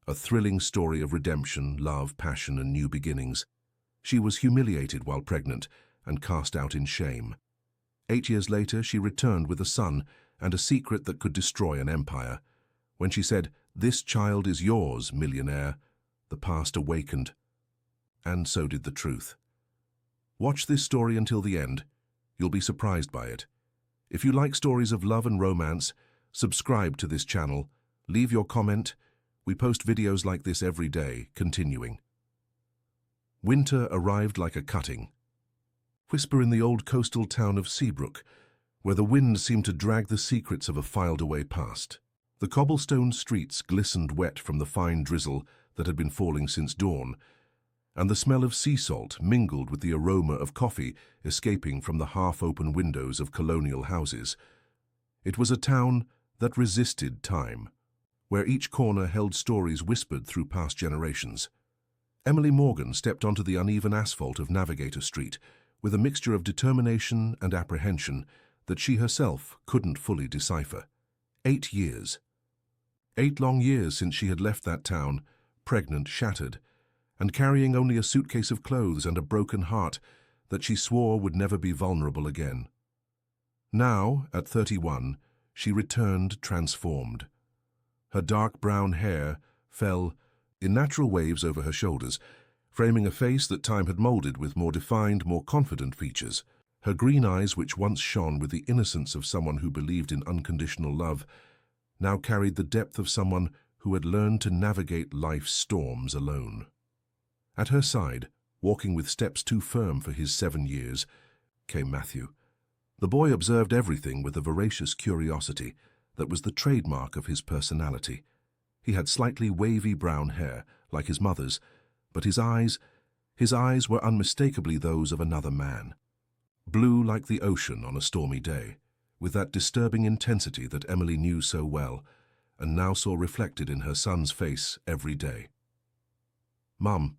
A thrilling story of redemption, love, passion, and new beginnings. She was humiliated while pregnant and cast out in shame. 8 years later, she returned with a son and a secret that could destroy an empire. When she said, "This child is yours, millionaire," the past awakened. And so did the truth. Watch this story until the end. You'll be surprised by it. If you like stories of love and romance, subscribe to this channel. Leave your comment. We post videos like this every day, continuing. Winter arrived like a cutting. Whisper in the old coastal town of Seabrook, where the wind seemed to drag the secrets of a filed-away past. The cobblestone streets glistened wet from the fine drizzle that had been falling since dawn, and the smell of sea salt mingled with the aroma of coffee escaping from the half-open windows of colonial houses. It was a town that resisted time, where each corner held stories whispered through past generations. Emily Morgan stepped onto the uneven asphalt of Navigator Street with a mixture of determination and apprehension that she herself couldn't fully decipher. 8 years. 8 long years since she had left that town, pregnant, shattered, and carrying only a suitcase of clothes and a broken heart that she swore would never be vulnerable again. Now, at 31, she returned transformed. Her dark brown hair fell in natural waves over her shoulders, framing a face that time had molded with more defined, more confident features. Her green eyes, which once shone with the innocence of someone who believed in unconditional love, now carried the depth of someone who had learned to navigate life's storms alone. At her side, walking with steps too firm for his 7 years, came Matthew. The boy observed everything with a voracious curiosity that was the trademark of his personality. He had slightly wavy brown hair, like his mother's, but his eyes were unmistakably those of another man. Blue like the ocean on a stormy day, with that disturbing intensity that Emily knew so well, and now saw reflected in her son's face every day. "Mum,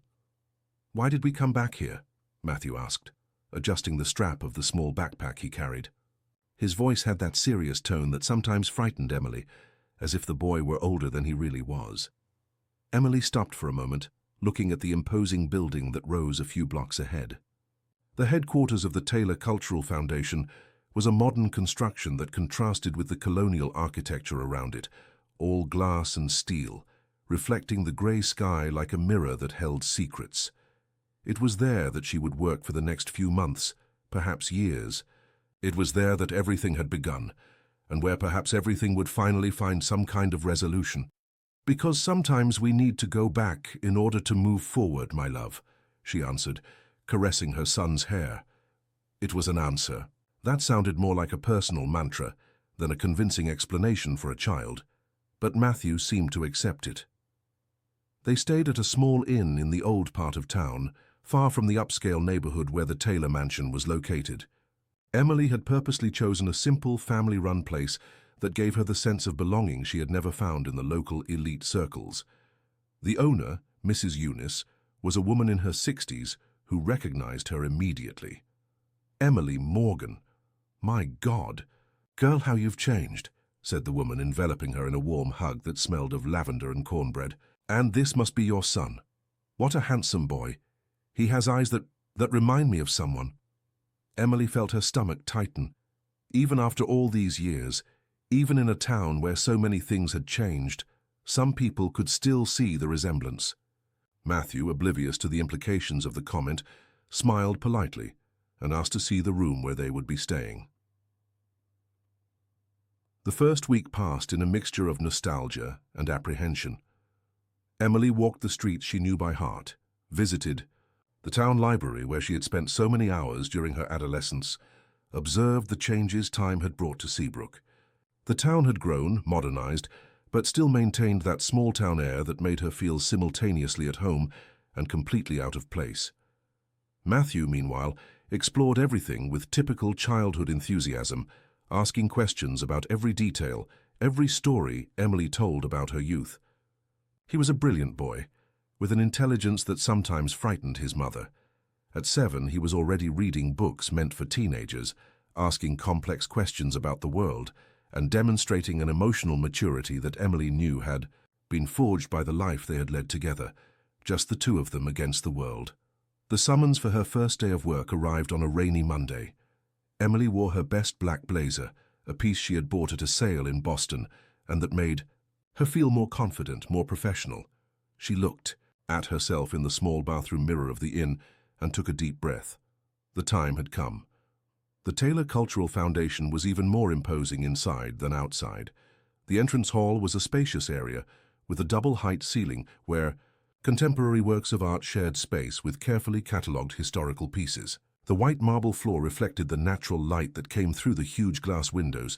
why did we come back here?" Matthew asked, adjusting the strap of the small backpack he carried. His voice had that serious tone that sometimes frightened Emily, as if the boy were older than he really was. Emily stopped for a moment, looking at the imposing building that rose a few blocks ahead. The headquarters of the Taylor Cultural Foundation was a modern construction that contrasted with the colonial architecture around it, all glass and steel, reflecting the grey sky like a mirror that held secrets. It was there that she would work for the next few months, perhaps years. It was there that everything had begun, and where perhaps everything would finally find some kind of resolution. "Because sometimes we need to go back in order to move forward, my love," she answered, caressing her son's hair. It was an answer. That sounded more like a personal mantra than a convincing explanation for a child, but Matthew seemed to accept it. They stayed at a small inn in the old part of town, far from the upscale neighborhood where the Taylor mansion was located. Emily had purposely chosen a simple, family-run place that gave her the sense of belonging she had never found in the local elite circles. The owner, Mrs. Eunice, was a woman in her 60s who recognized her immediately. "Emily Morgan. My God. Girl, how you've changed," said the woman, enveloping her in a warm hug that smelled of lavender and cornbread. "And this must be your son. What a handsome boy. He has eyes that remind me of someone." Emily felt her stomach tighten. Even after all these years, even in a town where so many things had changed, some people could still see the resemblance. Matthew, oblivious to the implications of the comment, smiled politely and asked to see the room where they would be staying. The first week passed in a mixture of nostalgia and apprehension. Emily walked the streets she knew by heart, visited the town library where she had spent so many hours during her adolescence, observed the changes time had brought to Seabrook. The town had grown, modernized, but still maintained that small-town air that made her feel simultaneously at home and completely out of place. Matthew, meanwhile, explored everything with typical childhood enthusiasm, asking questions about every detail, every story Emily told about her youth. He was a brilliant boy, with an intelligence that sometimes frightened his mother. At 7, he was already reading books meant for teenagers, asking complex questions about the world, and demonstrating an emotional maturity that Emily knew had been forged by the life they had led together, just the two of them against the world. The summons for her first day of work arrived on a rainy Monday. Emily wore her best black blazer, a piece she had bought at a sale in Boston, and that made her feel more confident, more professional. She looked at herself in the small bathroom mirror of the inn and took a deep breath. The time had come. The Taylor Cultural Foundation was even more imposing inside than outside. The entrance hall was a spacious area with a double-height ceiling where contemporary works of art shared space with carefully catalogued historical pieces. The white marble floor reflected the natural light that came through the huge glass windows,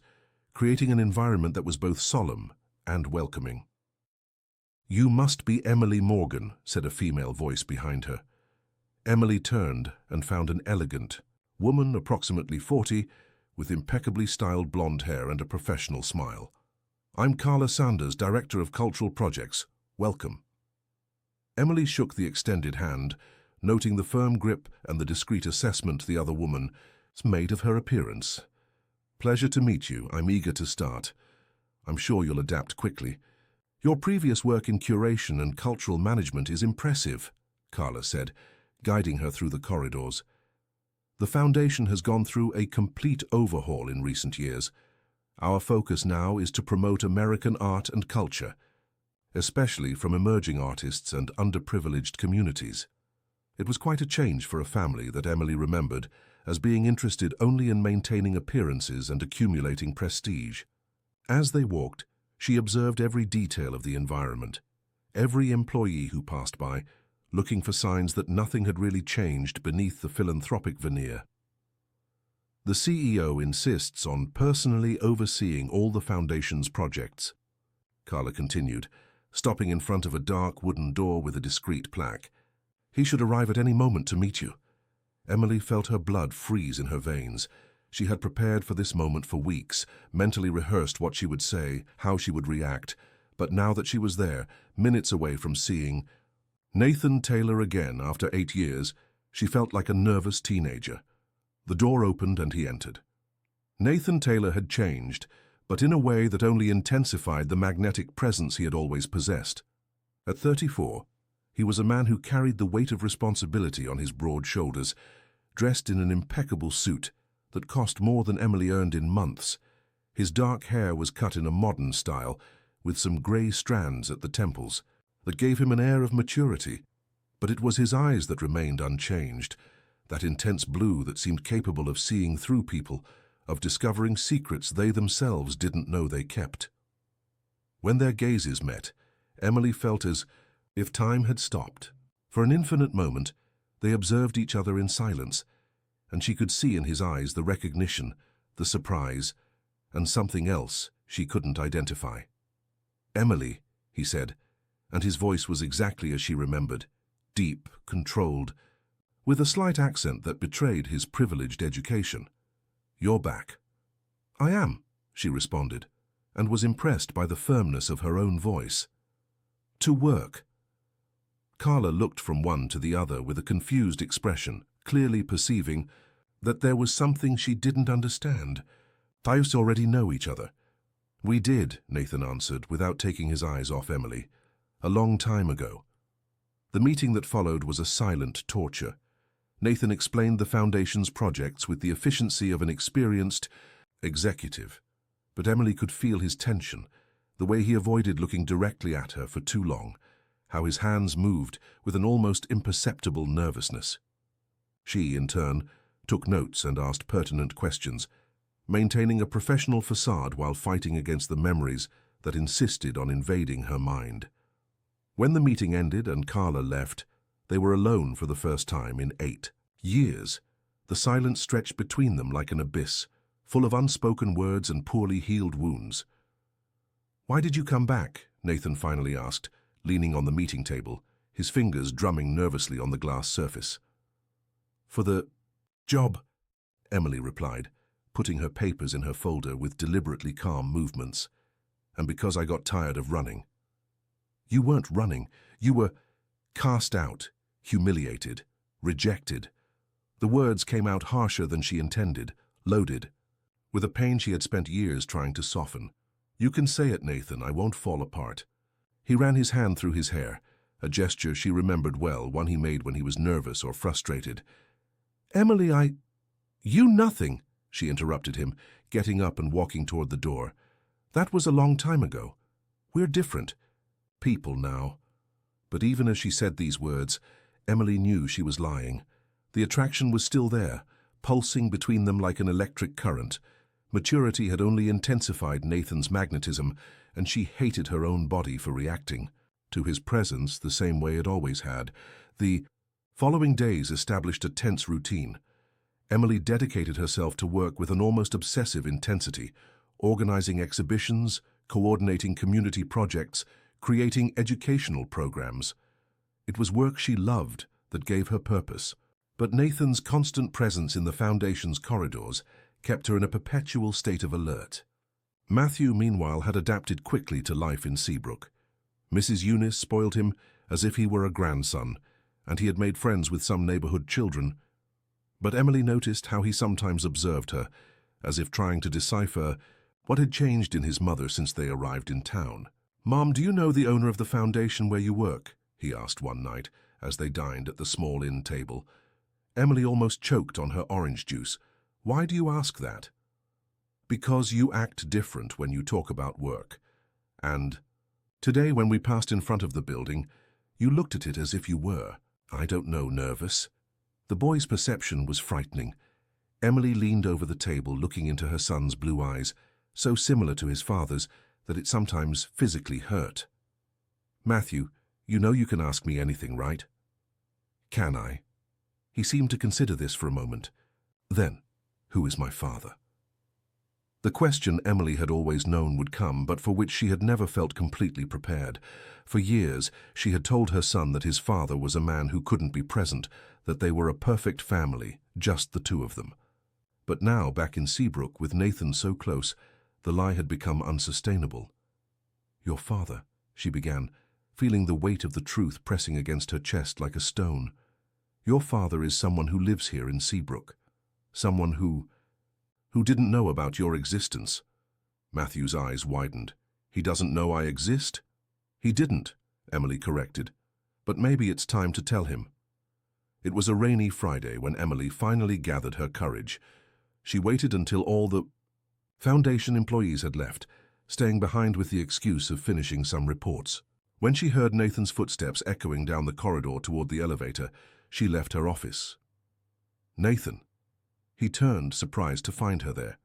creating an environment that was both solemn and welcoming. "You must be Emily Morgan," said a female voice behind her. Emily turned and found an elegant woman, approximately 40, with impeccably styled blonde hair and a professional smile. "I'm Carla Sanders, Director of Cultural Projects. Welcome." Emily shook the extended hand, noting the firm grip and the discreet assessment the other woman made of her appearance. "Pleasure to meet you. I'm eager to start. I'm sure you'll adapt quickly. Your previous work in curation and cultural management is impressive," Carla said, guiding her through the corridors. "The foundation has gone through a complete overhaul in recent years. Our focus now is to promote American art and culture, especially from emerging artists and underprivileged communities." It was quite a change for a family that Emily remembered as being interested only in maintaining appearances and accumulating prestige. As they walked, she observed every detail of the environment, every employee who passed by, looking for signs that nothing had really changed beneath the philanthropic veneer. "The CEO insists on personally overseeing all the foundation's projects," Carla continued, stopping in front of a dark wooden door with a discreet plaque. "He should arrive at any moment to meet you." Emily felt her blood freeze in her veins. She had prepared for this moment for weeks, mentally rehearsed what she would say, how she would react, but now that she was there, minutes away from seeing Nathan Taylor again after 8 years, she felt like a nervous teenager. The door opened and he entered. Nathan Taylor had changed, but in a way that only intensified the magnetic presence he had always possessed. At 34, he was a man who carried the weight of responsibility on his broad shoulders, dressed in an impeccable suit that cost more than Emily earned in months. His dark hair was cut in a modern style, with some grey strands at the temples, that gave him an air of maturity. But it was his eyes that remained unchanged, that intense blue that seemed capable of seeing through people, of discovering secrets they themselves didn't know they kept. When their gazes met, Emily felt as if time had stopped. For an infinite moment, they observed each other in silence, and she could see in his eyes the recognition, the surprise, and something else she couldn't identify. "Emily," he said, and his voice was exactly as she remembered, deep, controlled, with a slight accent that betrayed his privileged education. "You're back." "I am," she responded, and was impressed by the firmness of her own voice. "To work." Carla looked from one to the other with a confused expression, clearly perceiving that there was something she didn't understand. "I used to already know each other." "We did," Nathan answered, without taking his eyes off Emily. "A long time ago." The meeting that followed was a silent torture. Nathan explained the foundation's projects with the efficiency of an experienced executive, but Emily could feel his tension, the way he avoided looking directly at her for too long, how his hands moved with an almost imperceptible nervousness. She, in turn, took notes and asked pertinent questions, maintaining a professional facade while fighting against the memories that insisted on invading her mind. When the meeting ended and Carla left, they were alone for the first time in 8 years. The silence stretched between them like an abyss, full of unspoken words and poorly healed wounds. "Why did you come back?" Nathan finally asked, leaning on the meeting table, his fingers drumming nervously on the glass surface. "For the job," Emily replied, putting her papers in her folder with deliberately calm movements. "And because I got tired of running." "You weren't running. You were cast out, humiliated, rejected." The words came out harsher than she intended, loaded, with a pain she had spent years trying to soften. "You can say it, Nathan. I won't fall apart." He ran his hand through his hair, a gesture she remembered well, one he made when he was nervous or frustrated. "Emily, You nothing," she interrupted him, getting up and walking toward the door. "That was a long time ago. We're different people now." But even as she said these words, Emily knew she was lying. The attraction was still there, pulsing between them like an electric current. Maturity had only intensified Nathan's magnetism, and she hated her own body for reacting to his presence the same way it always had. The following days established a tense routine. Emily dedicated herself to work with an almost obsessive intensity, organizing exhibitions, coordinating community projects, creating educational programs. It was work she loved that gave her purpose. But Nathan's constant presence in the Foundation's corridors kept her in a perpetual state of alert. Matthew, meanwhile, had adapted quickly to life in Seabrook. Mrs. Eunice spoiled him as if he were a grandson, and he had made friends with some neighborhood children. But Emily noticed how he sometimes observed her, as if trying to decipher what had changed in his mother since they arrived in town. "Mom, do you know the owner of the foundation where you work?" he asked one night, as they dined at the small inn table. Emily almost choked on her orange juice. "Why do you ask that?" "Because you act different when you talk about work. And today, when we passed in front of the building, you looked at it as if you were, I don't know, nervous." The boy's perception was frightening. Emily leaned over the table, looking into her son's blue eyes, so similar to his father's that it sometimes physically hurt. "Matthew, you know you can ask me anything, right?" "Can I?" He seemed to consider this for a moment. "Then, who is my father?" The question Emily had always known would come, but for which she had never felt completely prepared. For years, she had told her son that his father was a man who couldn't be present, that they were a perfect family, just the two of them. But now, back in Seabrook, with Nathan so close, the lie had become unsustainable. "Your father," she began, feeling the weight of the truth pressing against her chest like a stone. "Your father is someone who lives here in Seabrook. Someone who didn't know about your existence." Matthew's eyes widened. "He doesn't know I exist?" "He didn't," Emily corrected. "But maybe it's time to tell him." It was a rainy Friday when Emily finally gathered her courage. She waited until all the Foundation employees had left, staying behind with the excuse of finishing some reports. When she heard Nathan's footsteps echoing down the corridor toward the elevator, she left her office. "Nathan." He turned, surprised to find her there.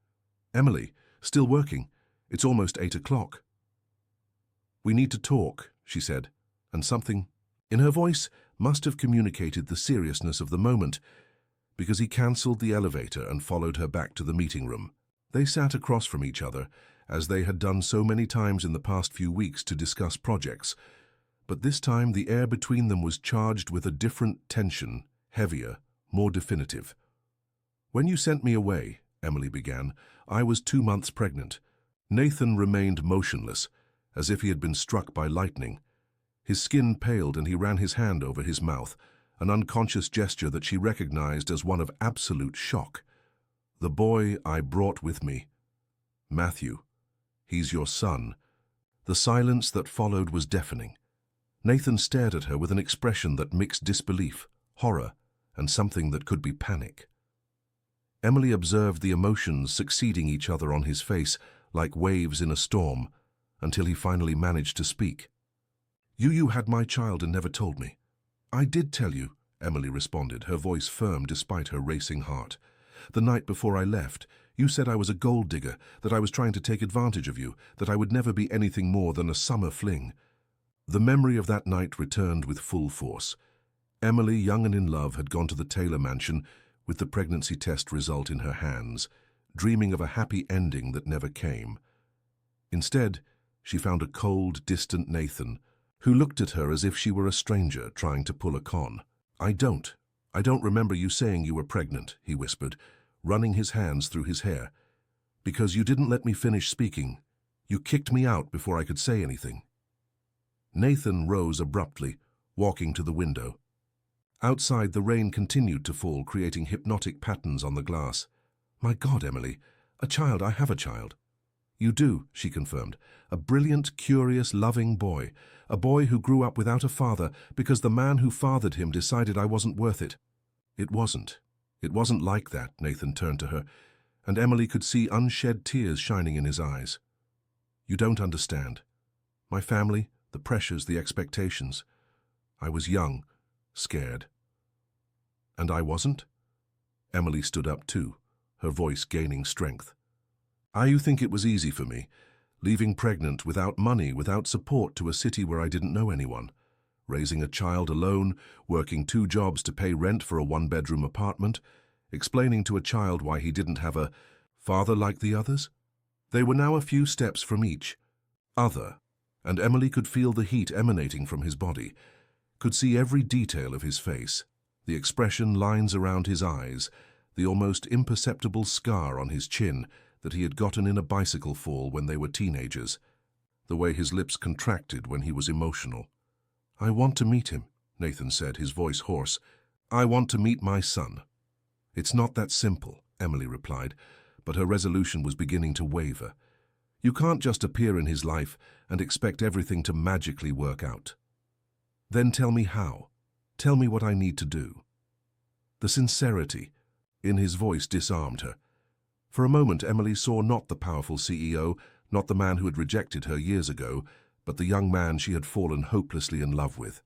"Emily, still working? It's almost 8 o'clock." "We need to talk," she said, and something in her voice must have communicated the seriousness of the moment, because he cancelled the elevator and followed her back to the meeting room. They sat across from each other, as they had done so many times in the past few weeks to discuss projects, but this time the air between them was charged with a different tension, heavier, more definitive. "When you sent me away," Emily began, "I was 2 months pregnant." Nathan remained motionless, as if he had been struck by lightning. His skin paled and he ran his hand over his mouth, an unconscious gesture that she recognized as one of absolute shock. "The boy I brought with me. Matthew. He's your son." The silence that followed was deafening. Nathan stared at her with an expression that mixed disbelief, horror, and something that could be panic. Emily observed the emotions succeeding each other on his face like waves in a storm, until he finally managed to speak. You had my child and never told me." "I did tell you," Emily responded, her voice firm despite her racing heart. "The night before I left, you said I was a gold digger, that I was trying to take advantage of you, that I would never be anything more than a summer fling." The memory of that night returned with full force. Emily, young and in love, had gone to the Taylor mansion with the pregnancy test result in her hands, dreaming of a happy ending that never came. Instead, she found a cold, distant Nathan, who looked at her as if she were a stranger trying to pull a con. I don't remember you saying you were pregnant," he whispered, running his hands through his hair. "Because you didn't let me finish speaking. You kicked me out before I could say anything." Nathan rose abruptly, walking to the window. Outside, the rain continued to fall, creating hypnotic patterns on the glass. "My God, Emily, a child, I have a child." You do, she confirmed. A brilliant, curious, loving boy. A boy who grew up without a father because the man who fathered him decided I wasn't worth it. It wasn't. It wasn't like that, Nathan turned to her, and Emily could see unshed tears shining in his eyes. You don't understand. My family, the pressures, the expectations. I was young, scared. And I wasn't? Emily stood up too, her voice gaining strength. You think it was easy for me, leaving pregnant, without money, without support, to a city where I didn't know anyone, raising a child alone, working 2 jobs to pay rent for a 1-bedroom apartment, explaining to a child why he didn't have a father like the others? They were now a few steps from each other, and Emily could feel the heat emanating from his body, could see every detail of his face, the expression, lines around his eyes, the almost imperceptible scar on his chin that he had gotten in a bicycle fall when they were teenagers, the way his lips contracted when he was emotional. I want to meet him, Nathan said, his voice hoarse. I want to meet my son. It's not that simple, Emily replied, but her resolution was beginning to waver. You can't just appear in his life and expect everything to magically work out. Then tell me how. Tell me what I need to do. The sincerity in his voice disarmed her. For a moment, Emily saw not the powerful CEO, not the man who had rejected her years ago, but the young man she had fallen hopelessly in love with.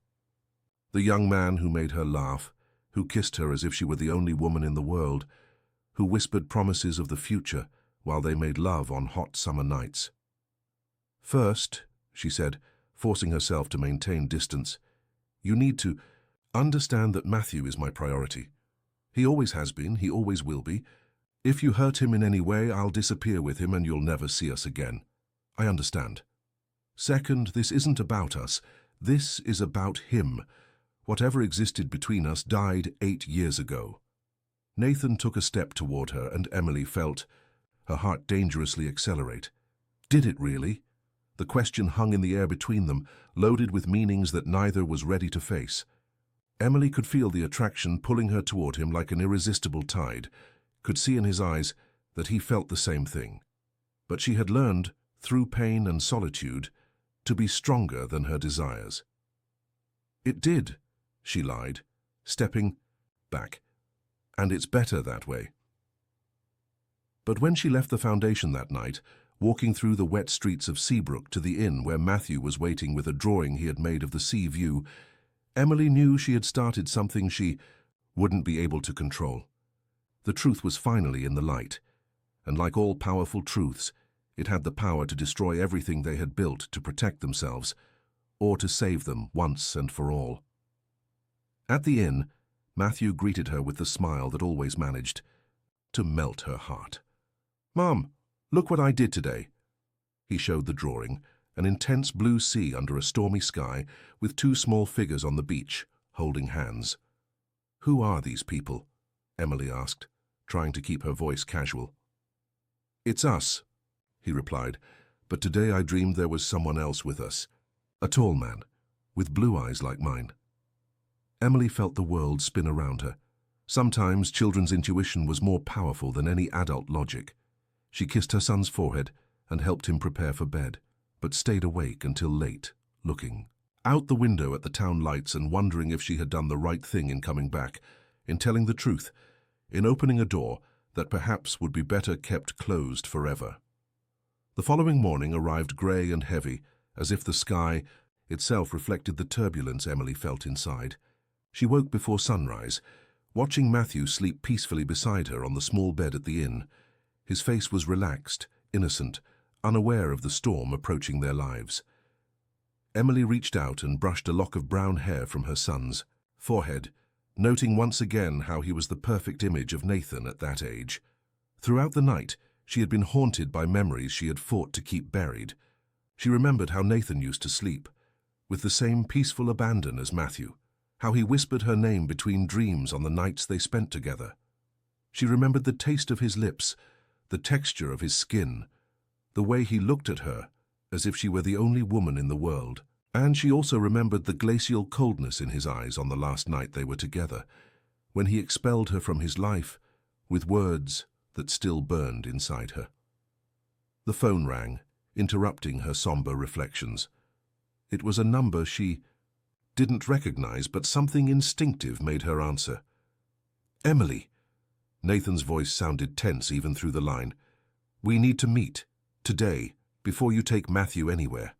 The young man who made her laugh, who kissed her as if she were the only woman in the world, who whispered promises of the future while they made love on hot summer nights. First, she said, forcing herself to maintain distance, you need to understand that Matthew is my priority. He always has been, he always will be. If you hurt him in any way, I'll disappear with him and you'll never see us again. I understand. Second, this isn't about us. This is about him. Whatever existed between us died 8 years ago. Nathan took a step toward her and Emily felt her heart dangerously accelerate. Did it really? The question hung in the air between them, loaded with meanings that neither was ready to face. Emily could feel the attraction pulling her toward him like an irresistible tide, could see in his eyes that he felt the same thing. But she had learned, through pain and solitude, to be stronger than her desires. It did, she lied, stepping back. And it's better that way. But when she left the foundation that night, walking through the wet streets of Seabrook to the inn where Matthew was waiting with a drawing he had made of the sea view, Emily knew she had started something she wouldn't be able to control. The truth was finally in the light, and like all powerful truths, it had the power to destroy everything they had built to protect themselves, or to save them once and for all. At the inn, Matthew greeted her with the smile that always managed to melt her heart. "Mom, look what I did today." He showed the drawing, an intense blue sea under a stormy sky with 2 small figures on the beach, holding hands. "Who are these people?" Emily asked, trying to keep her voice casual. "It's us," he replied, "but today I dreamed there was someone else with us, a tall man, with blue eyes like mine." Emily felt the world spin around her. Sometimes children's intuition was more powerful than any adult logic. She kissed her son's forehead and helped him prepare for bed, but stayed awake until late, looking out the window at the town lights and wondering if she had done the right thing in coming back, in telling the truth, in opening a door that perhaps would be better kept closed forever. The following morning arrived grey and heavy, as if the sky itself reflected the turbulence Emily felt inside. She woke before sunrise, watching Matthew sleep peacefully beside her on the small bed at the inn. His face was relaxed, innocent, unaware of the storm approaching their lives. Emily reached out and brushed a lock of brown hair from her son's forehead, noting once again how he was the perfect image of Nathan at that age. Throughout the night, she had been haunted by memories she had fought to keep buried. She remembered how Nathan used to sleep, with the same peaceful abandon as Matthew, how he whispered her name between dreams on the nights they spent together. She remembered the taste of his lips, the texture of his skin, the way he looked at her as if she were the only woman in the world. And she also remembered the glacial coldness in his eyes on the last night they were together, when he expelled her from his life with words that still burned inside her. The phone rang, interrupting her somber reflections. It was a number she didn't recognize, but something instinctive made her answer. "Emily." Nathan's voice sounded tense even through the line. "We need to meet, today, before you take Matthew anywhere."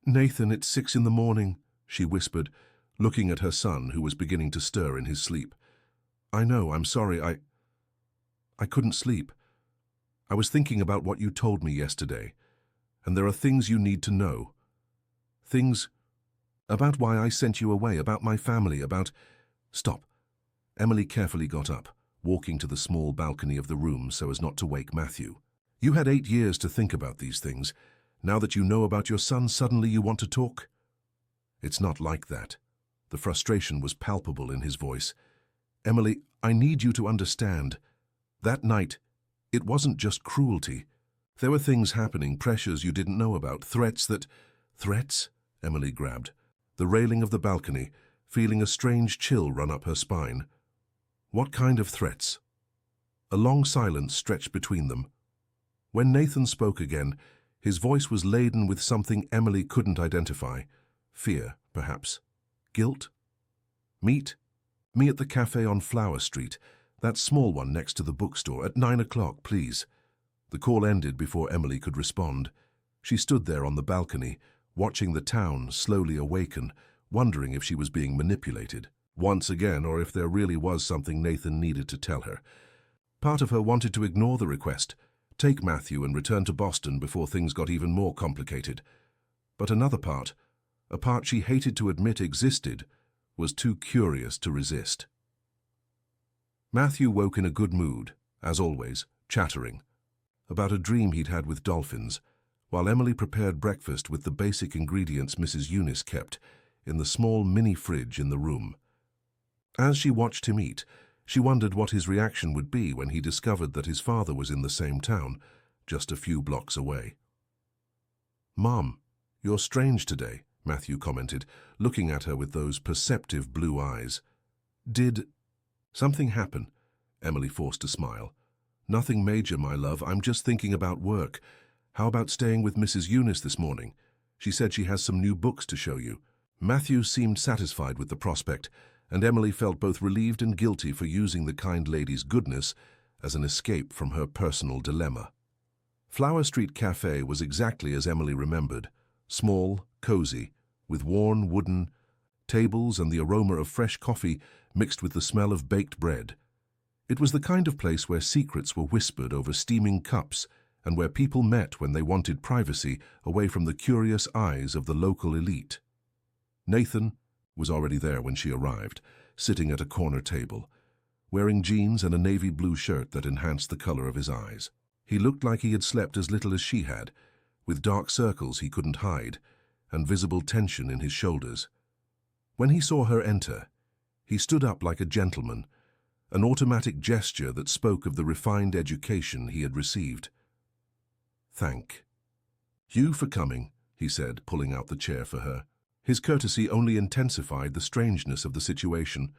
"Nathan, it's 6 in the morning," she whispered, looking at her son, who was beginning to stir in his sleep. "I know, I'm sorry, I couldn't sleep. I was thinking about what you told me yesterday, and there are things you need to know. Things about why I sent you away, about my family, about—" "Stop." Emily carefully got up, walking to the small balcony of the room so as not to wake Matthew. "You had 8 years to think about these things. Now that you know about your son, suddenly you want to talk?" "It's not like that." The frustration was palpable in his voice. "Emily, I need you to understand. That night, it wasn't just cruelty. There were things happening, pressures you didn't know about, threats that—" "Threats?" Emily grabbed the railing of the balcony, feeling a strange chill run up her spine. "What kind of threats?" A long silence stretched between them. When Nathan spoke again, his voice was laden with something Emily couldn't identify. Fear, perhaps. Guilt? "Meet me at the cafe on Flower Street, that small one next to the bookstore, at 9 o'clock, please." The call ended before Emily could respond. She stood there on the balcony, watching the town slowly awaken, wondering if she was being manipulated once again, or if there really was something Nathan needed to tell her. Part of her wanted to ignore the request, take Matthew and return to Boston before things got even more complicated. But another part, a part she hated to admit existed, was too curious to resist. Matthew woke in a good mood, as always, chattering about a dream he'd had with dolphins, while Emily prepared breakfast with the basic ingredients Mrs. Eunice kept in the small mini-fridge in the room. As she watched him eat, she wondered what his reaction would be when he discovered that his father was in the same town, just a few blocks away. "Mom, you're strange today," Matthew commented, looking at her with those perceptive blue eyes. "Did something happen?" Emily forced a smile. "Nothing major, my love. I'm just thinking about work. How about staying with Mrs. Eunice this morning? She said she has some new books to show you." Matthew seemed satisfied with the prospect, and Emily felt both relieved and guilty for using the kind lady's goodness as an escape from her personal dilemma. Flower Street Cafe was exactly as Emily remembered, small, cozy, with worn wooden tables and the aroma of fresh coffee mixed with the smell of baked bread. It was the kind of place where secrets were whispered over steaming cups and where people met when they wanted privacy away from the curious eyes of the local elite. Nathan was already there when she arrived, sitting at a corner table, wearing jeans and a navy blue shirt that enhanced the color of his eyes. He looked like he had slept as little as she had, with dark circles he couldn't hide and visible tension in his shoulders. When he saw her enter, he stood up like a gentleman, an automatic gesture that spoke of the refined education he had received. "Thank you for coming," he said, pulling out the chair for her. His courtesy only intensified the strangeness of the situation.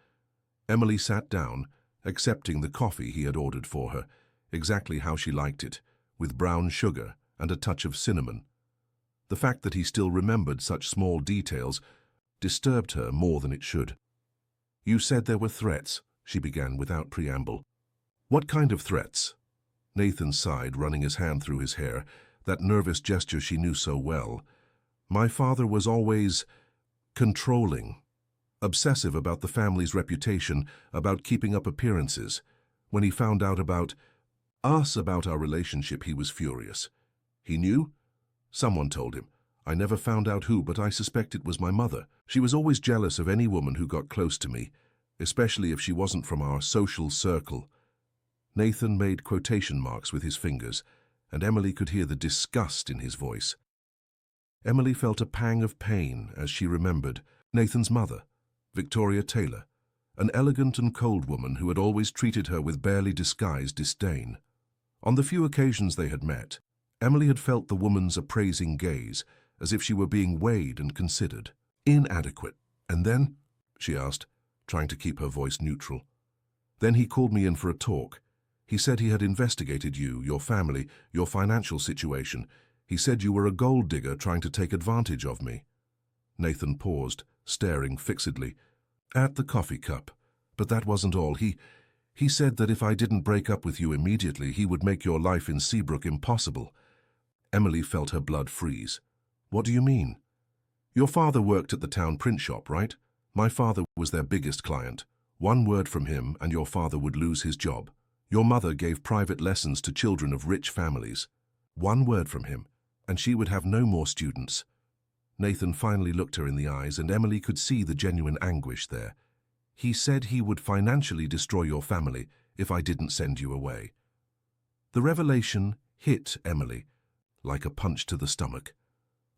Emily sat down, accepting the coffee he had ordered for her, exactly how she liked it, with brown sugar and a touch of cinnamon. The fact that he still remembered such small details disturbed her more than it should. "You said there were threats," she began without preamble. "What kind of threats?" Nathan sighed, running his hand through his hair, that nervous gesture she knew so well. "My father was always controlling, obsessive about the family's reputation, about keeping up appearances. When he found out about us, about our relationship, he was furious. He knew? Someone told him. I never found out who, but I suspect it was my mother. She was always jealous of any woman who got close to me, especially if she wasn't from our social circle." Nathan made quotation marks with his fingers, and Emily could hear the disgust in his voice. Emily felt a pang of pain as she remembered Nathan's mother, Victoria Taylor, an elegant and cold woman who had always treated her with barely disguised disdain. On the few occasions they had met, Emily had felt the woman's appraising gaze, as if she were being weighed and considered. "Inadequate. And then?" she asked, trying to keep her voice neutral. "Then he called me in for a talk. He said he had investigated you, your family, your financial situation. He said you were a gold digger trying to take advantage of me." Nathan paused, staring fixedly at the coffee cup. "But that wasn't all. He said that if I didn't break up with you immediately, he would make your life in Seabrook impossible." Emily felt her blood freeze. "What do you mean?" "Your father worked at the town print shop, right? My father was their biggest client. One word from him and your father would lose his job. Your mother gave private lessons to children of rich families. One word from him, and she would have no more students." Nathan finally looked her in the eyes, and Emily could see the genuine anguish there. "He said he would financially destroy your family if I didn't send you away." The revelation hit Emily like a punch to the stomach.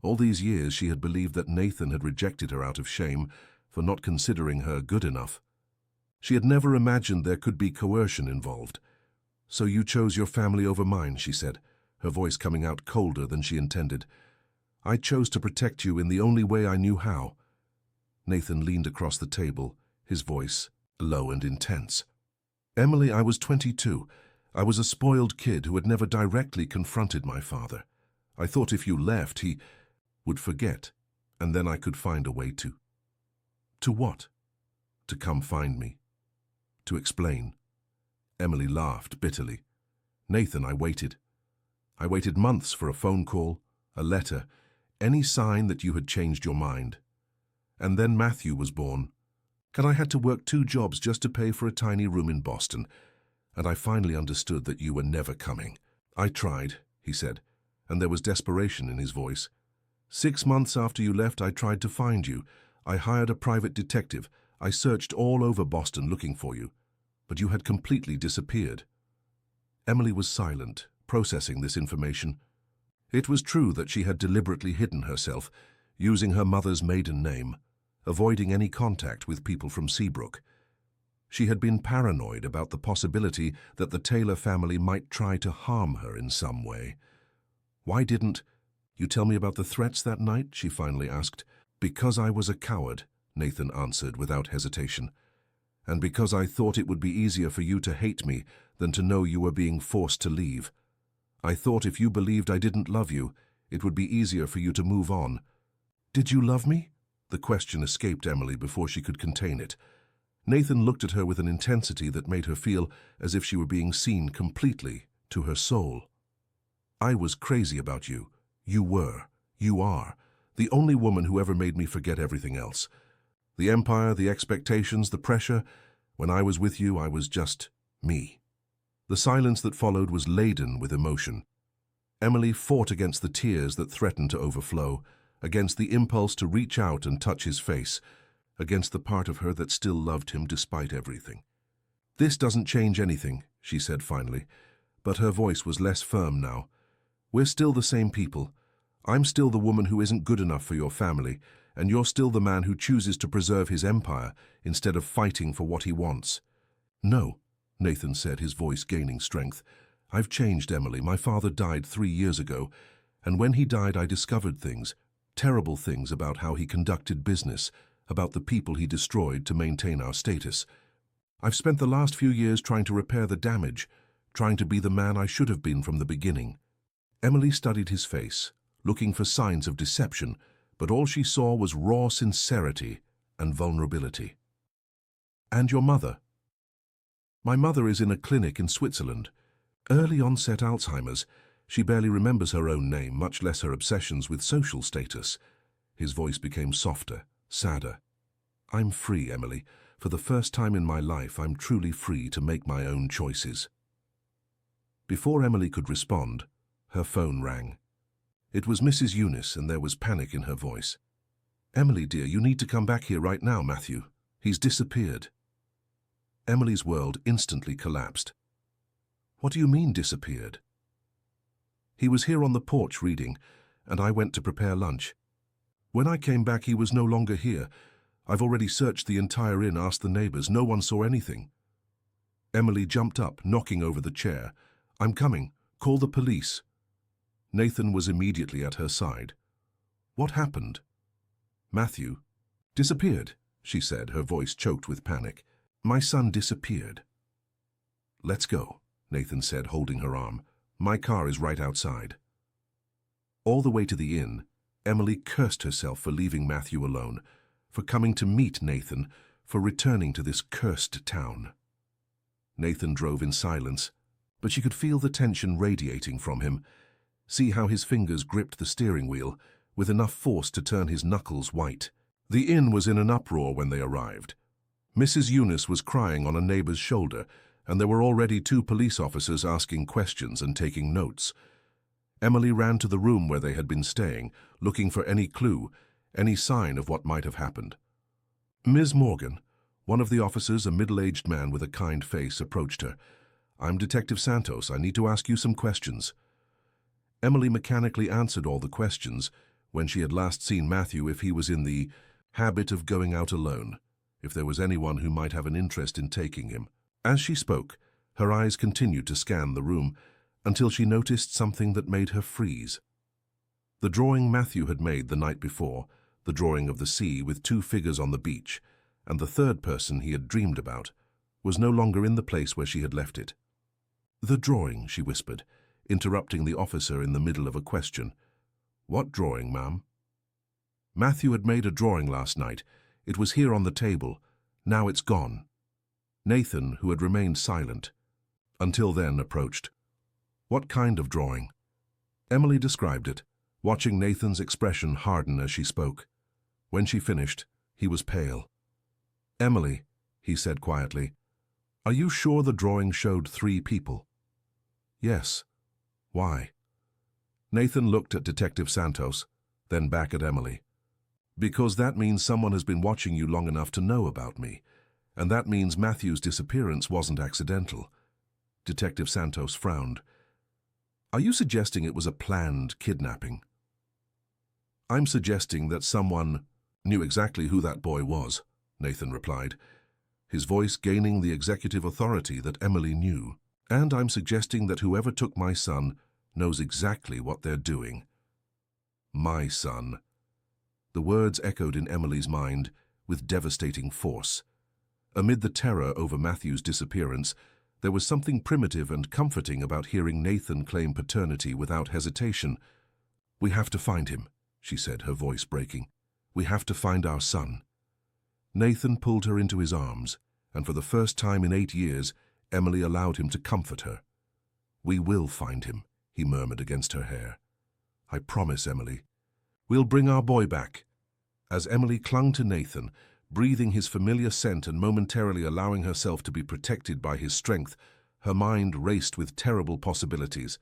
All these years she had believed that Nathan had rejected her out of shame for not considering her good enough. She had never imagined there could be coercion involved. "So you chose your family over mine," she said, her voice coming out colder than she intended. "I chose to protect you in the only way I knew how." Nathan leaned across the table, his voice low and intense. "Emily, I was 22. I was a spoiled kid who had never directly confronted my father. I thought if you left, he would forget, and then I could find a way to." "To what?" "To come find me. To explain." Emily laughed bitterly. "Nathan, I waited. I waited months for a phone call, a letter, any sign that you had changed your mind. And then Matthew was born. And I had to work 2 jobs just to pay for a tiny room in Boston. And I finally understood that you were never coming. I tried," he said, and there was desperation in his voice. "6 months after you left, I tried to find you. I hired a private detective. I searched all over Boston looking for you. But you had completely disappeared." Emily was silent, processing this information. It was true that she had deliberately hidden herself, using her mother's maiden name, avoiding any contact with people from Seabrook. She had been paranoid about the possibility that the Taylor family might try to harm her in some way. "Why didn't you tell me about the threats that night?" she finally asked. "Because I was a coward," Nathan answered without hesitation. "And because I thought it would be easier for you to hate me than to know you were being forced to leave. I thought if you believed I didn't love you, it would be easier for you to move on." "Did you love me?" The question escaped Emily before she could contain it. Nathan looked at her with an intensity that made her feel as if she were being seen completely, to her soul. "I was crazy about you. You were. You are. The only woman who ever made me forget everything else. The empire, the expectations, the pressure. When I was with you, I was just me." The silence that followed was laden with emotion. Emily fought against the tears that threatened to overflow, against the impulse to reach out and touch his face, against the part of her that still loved him despite everything. "This doesn't change anything," she said finally, but her voice was less firm now. "We're still the same people. I'm still the woman who isn't good enough for your family, and you're still the man who chooses to preserve his empire instead of fighting for what he wants." "No," Nathan said, his voice gaining strength. "I've changed, Emily. My father died 3 years ago, and when he died I discovered things, terrible things about how he conducted business, about the people he destroyed to maintain our status. I've spent the last few years trying to repair the damage, trying to be the man I should have been from the beginning." Emily studied his face, looking for signs of deception, but all she saw was raw sincerity and vulnerability. "And your mother?" "My mother is in a clinic in Switzerland. Early onset Alzheimer's. She barely remembers her own name, much less her obsessions with social status." His voice became softer, sadder. "I'm free, Emily. For the first time in my life, I'm truly free to make my own choices." Before Emily could respond, her phone rang. It was Mrs. Eunice, and there was panic in her voice. "Emily, dear, you need to come back here right now, Matthew. He's disappeared." Emily's world instantly collapsed. "What do you mean, disappeared?" "He was here on the porch reading, and I went to prepare lunch. When I came back, he was no longer here. I've already searched the entire inn, asked the neighbors. No one saw anything." Emily jumped up, knocking over the chair. "I'm coming. Call the police." Nathan was immediately at her side. "What happened?" "Matthew disappeared," she said, her voice choked with panic. "My son disappeared." "Let's go," Nathan said, holding her arm. "My car is right outside." All the way to the inn, Emily cursed herself for leaving Matthew alone, for coming to meet Nathan, for returning to this cursed town. Nathan drove in silence, but she could feel the tension radiating from him, see how his fingers gripped the steering wheel, with enough force to turn his knuckles white. The inn was in an uproar when they arrived. Mrs. Eunice was crying on a neighbor's shoulder, and there were already 2 police officers asking questions and taking notes. Emily ran to the room where they had been staying, looking for any clue, any sign of what might have happened. "Ms. Morgan," one of the officers, a middle-aged man with a kind face, approached her. "I'm Detective Santos. I need to ask you some questions." Emily mechanically answered all the questions when she had last seen Matthew, if he was in the habit of going out alone, if there was anyone who might have an interest in taking him. As she spoke, her eyes continued to scan the room until she noticed something that made her freeze. The drawing Matthew had made the night before, the drawing of the sea with 2 figures on the beach, and the third person he had dreamed about, was no longer in the place where she had left it. "The drawing," she whispered, interrupting the officer in the middle of a question. "What drawing, ma'am?" "Matthew had made a drawing last night. It was here on the table. Now it's gone." Nathan, who had remained silent until then, approached. "What kind of drawing?" Emily described it, watching Nathan's expression harden as she spoke. When she finished, he was pale. "Emily," he said quietly, "are you sure the drawing showed 3 people?" "Yes." "Why?" Nathan looked at Detective Santos, then back at Emily. "Because that means someone has been watching you long enough to know about me, and that means Matthew's disappearance wasn't accidental." Detective Santos frowned. "Are you suggesting it was a planned kidnapping?" "I'm suggesting that someone knew exactly who that boy was," Nathan replied, his voice gaining the executive authority that Emily knew. "And I'm suggesting that whoever took my son knows exactly what they're doing." "My son." The words echoed in Emily's mind with devastating force. Amid the terror over Matthew's disappearance, there was something primitive and comforting about hearing Nathan claim paternity without hesitation. "We have to find him," she said, her voice breaking. "We have to find our son." Nathan pulled her into his arms, and for the first time in 8 years, Emily allowed him to comfort her. "We will find him," he murmured against her hair. "I promise, Emily. We'll bring our boy back." As Emily clung to Nathan, breathing his familiar scent and momentarily allowing herself to be protected by his strength, her mind raced with terrible possibilities.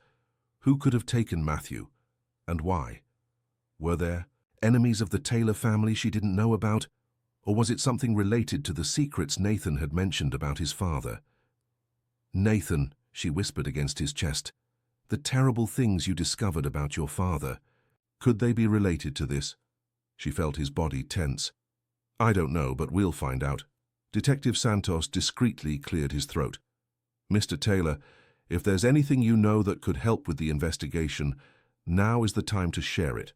Who could have taken Matthew? And why? Were there enemies of the Taylor family she didn't know about? Or was it something related to the secrets Nathan had mentioned about his father? "Nathan," she whispered against his chest, "the terrible things you discovered about your father, could they be related to this?" She felt his body tense. "I don't know, but we'll find out." Detective Santos discreetly cleared his throat. "Mr. Taylor, if there's anything you know that could help with the investigation, now is the time to share it."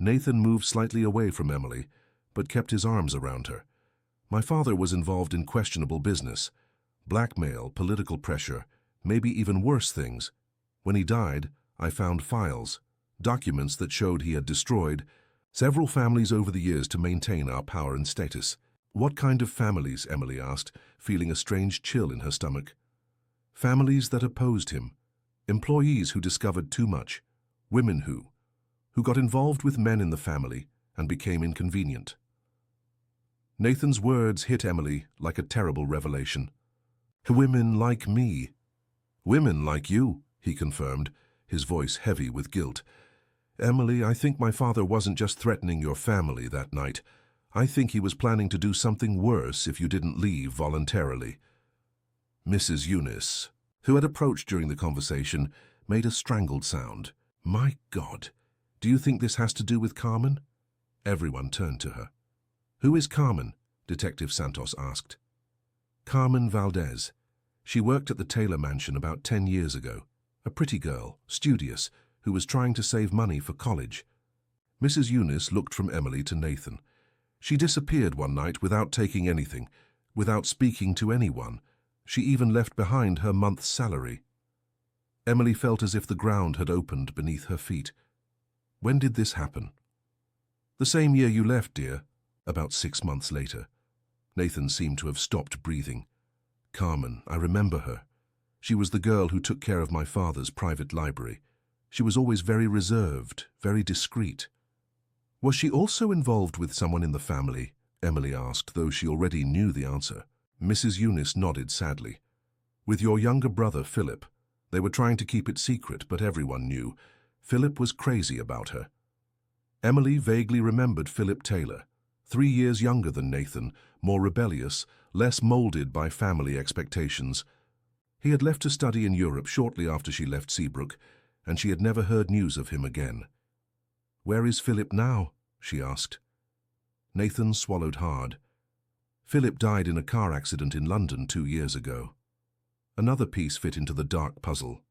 Nathan moved slightly away from Emily, but kept his arms around her. "My father was involved in questionable business, blackmail, political pressure, maybe even worse things. When he died, I found files, documents that showed he had destroyed several families over the years to maintain our power and status." "What kind of families?" Emily asked, feeling a strange chill in her stomach. "Families that opposed him, employees who discovered too much, women who got involved with men in the family and became inconvenient." Nathan's words hit Emily like a terrible revelation. "Women like me." "Women like you," he confirmed, his voice heavy with guilt. "Emily, I think my father wasn't just threatening your family that night. I think he was planning to do something worse if you didn't leave voluntarily." Mrs. Eunice, who had approached during the conversation, made a strangled sound. "My God, do you think this has to do with Carmen?" Everyone turned to her. "Who is Carmen?" Detective Santos asked. "Carmen Valdez. She worked at the Taylor mansion about 10 years ago. A pretty girl, studious, who was trying to save money for college." Mrs. Eunice looked from Emily to Nathan. "She disappeared one night without taking anything, without speaking to anyone. She even left behind her month's salary." Emily felt as if the ground had opened beneath her feet. When did this happen? The same year you left, dear. About 6 months later. Nathan seemed to have stopped breathing. Carmen, I remember her. She was the girl who took care of my father's private library. She was always very reserved, very discreet. Was she also involved with someone in the family? Emily asked, though she already knew the answer. Mrs. Eunice nodded sadly. With your younger brother, Philip. They were trying to keep it secret, but everyone knew. Philip was crazy about her. Emily vaguely remembered Philip Taylor, 3 years younger than Nathan, more rebellious, less molded by family expectations. He had left to study in Europe shortly after she left Seabrook, and she had never heard news of him again. Where is Philip now? She asked. Nathan swallowed hard. Philip died in a car accident in London 2 years ago. Another piece fit into the dark puzzle.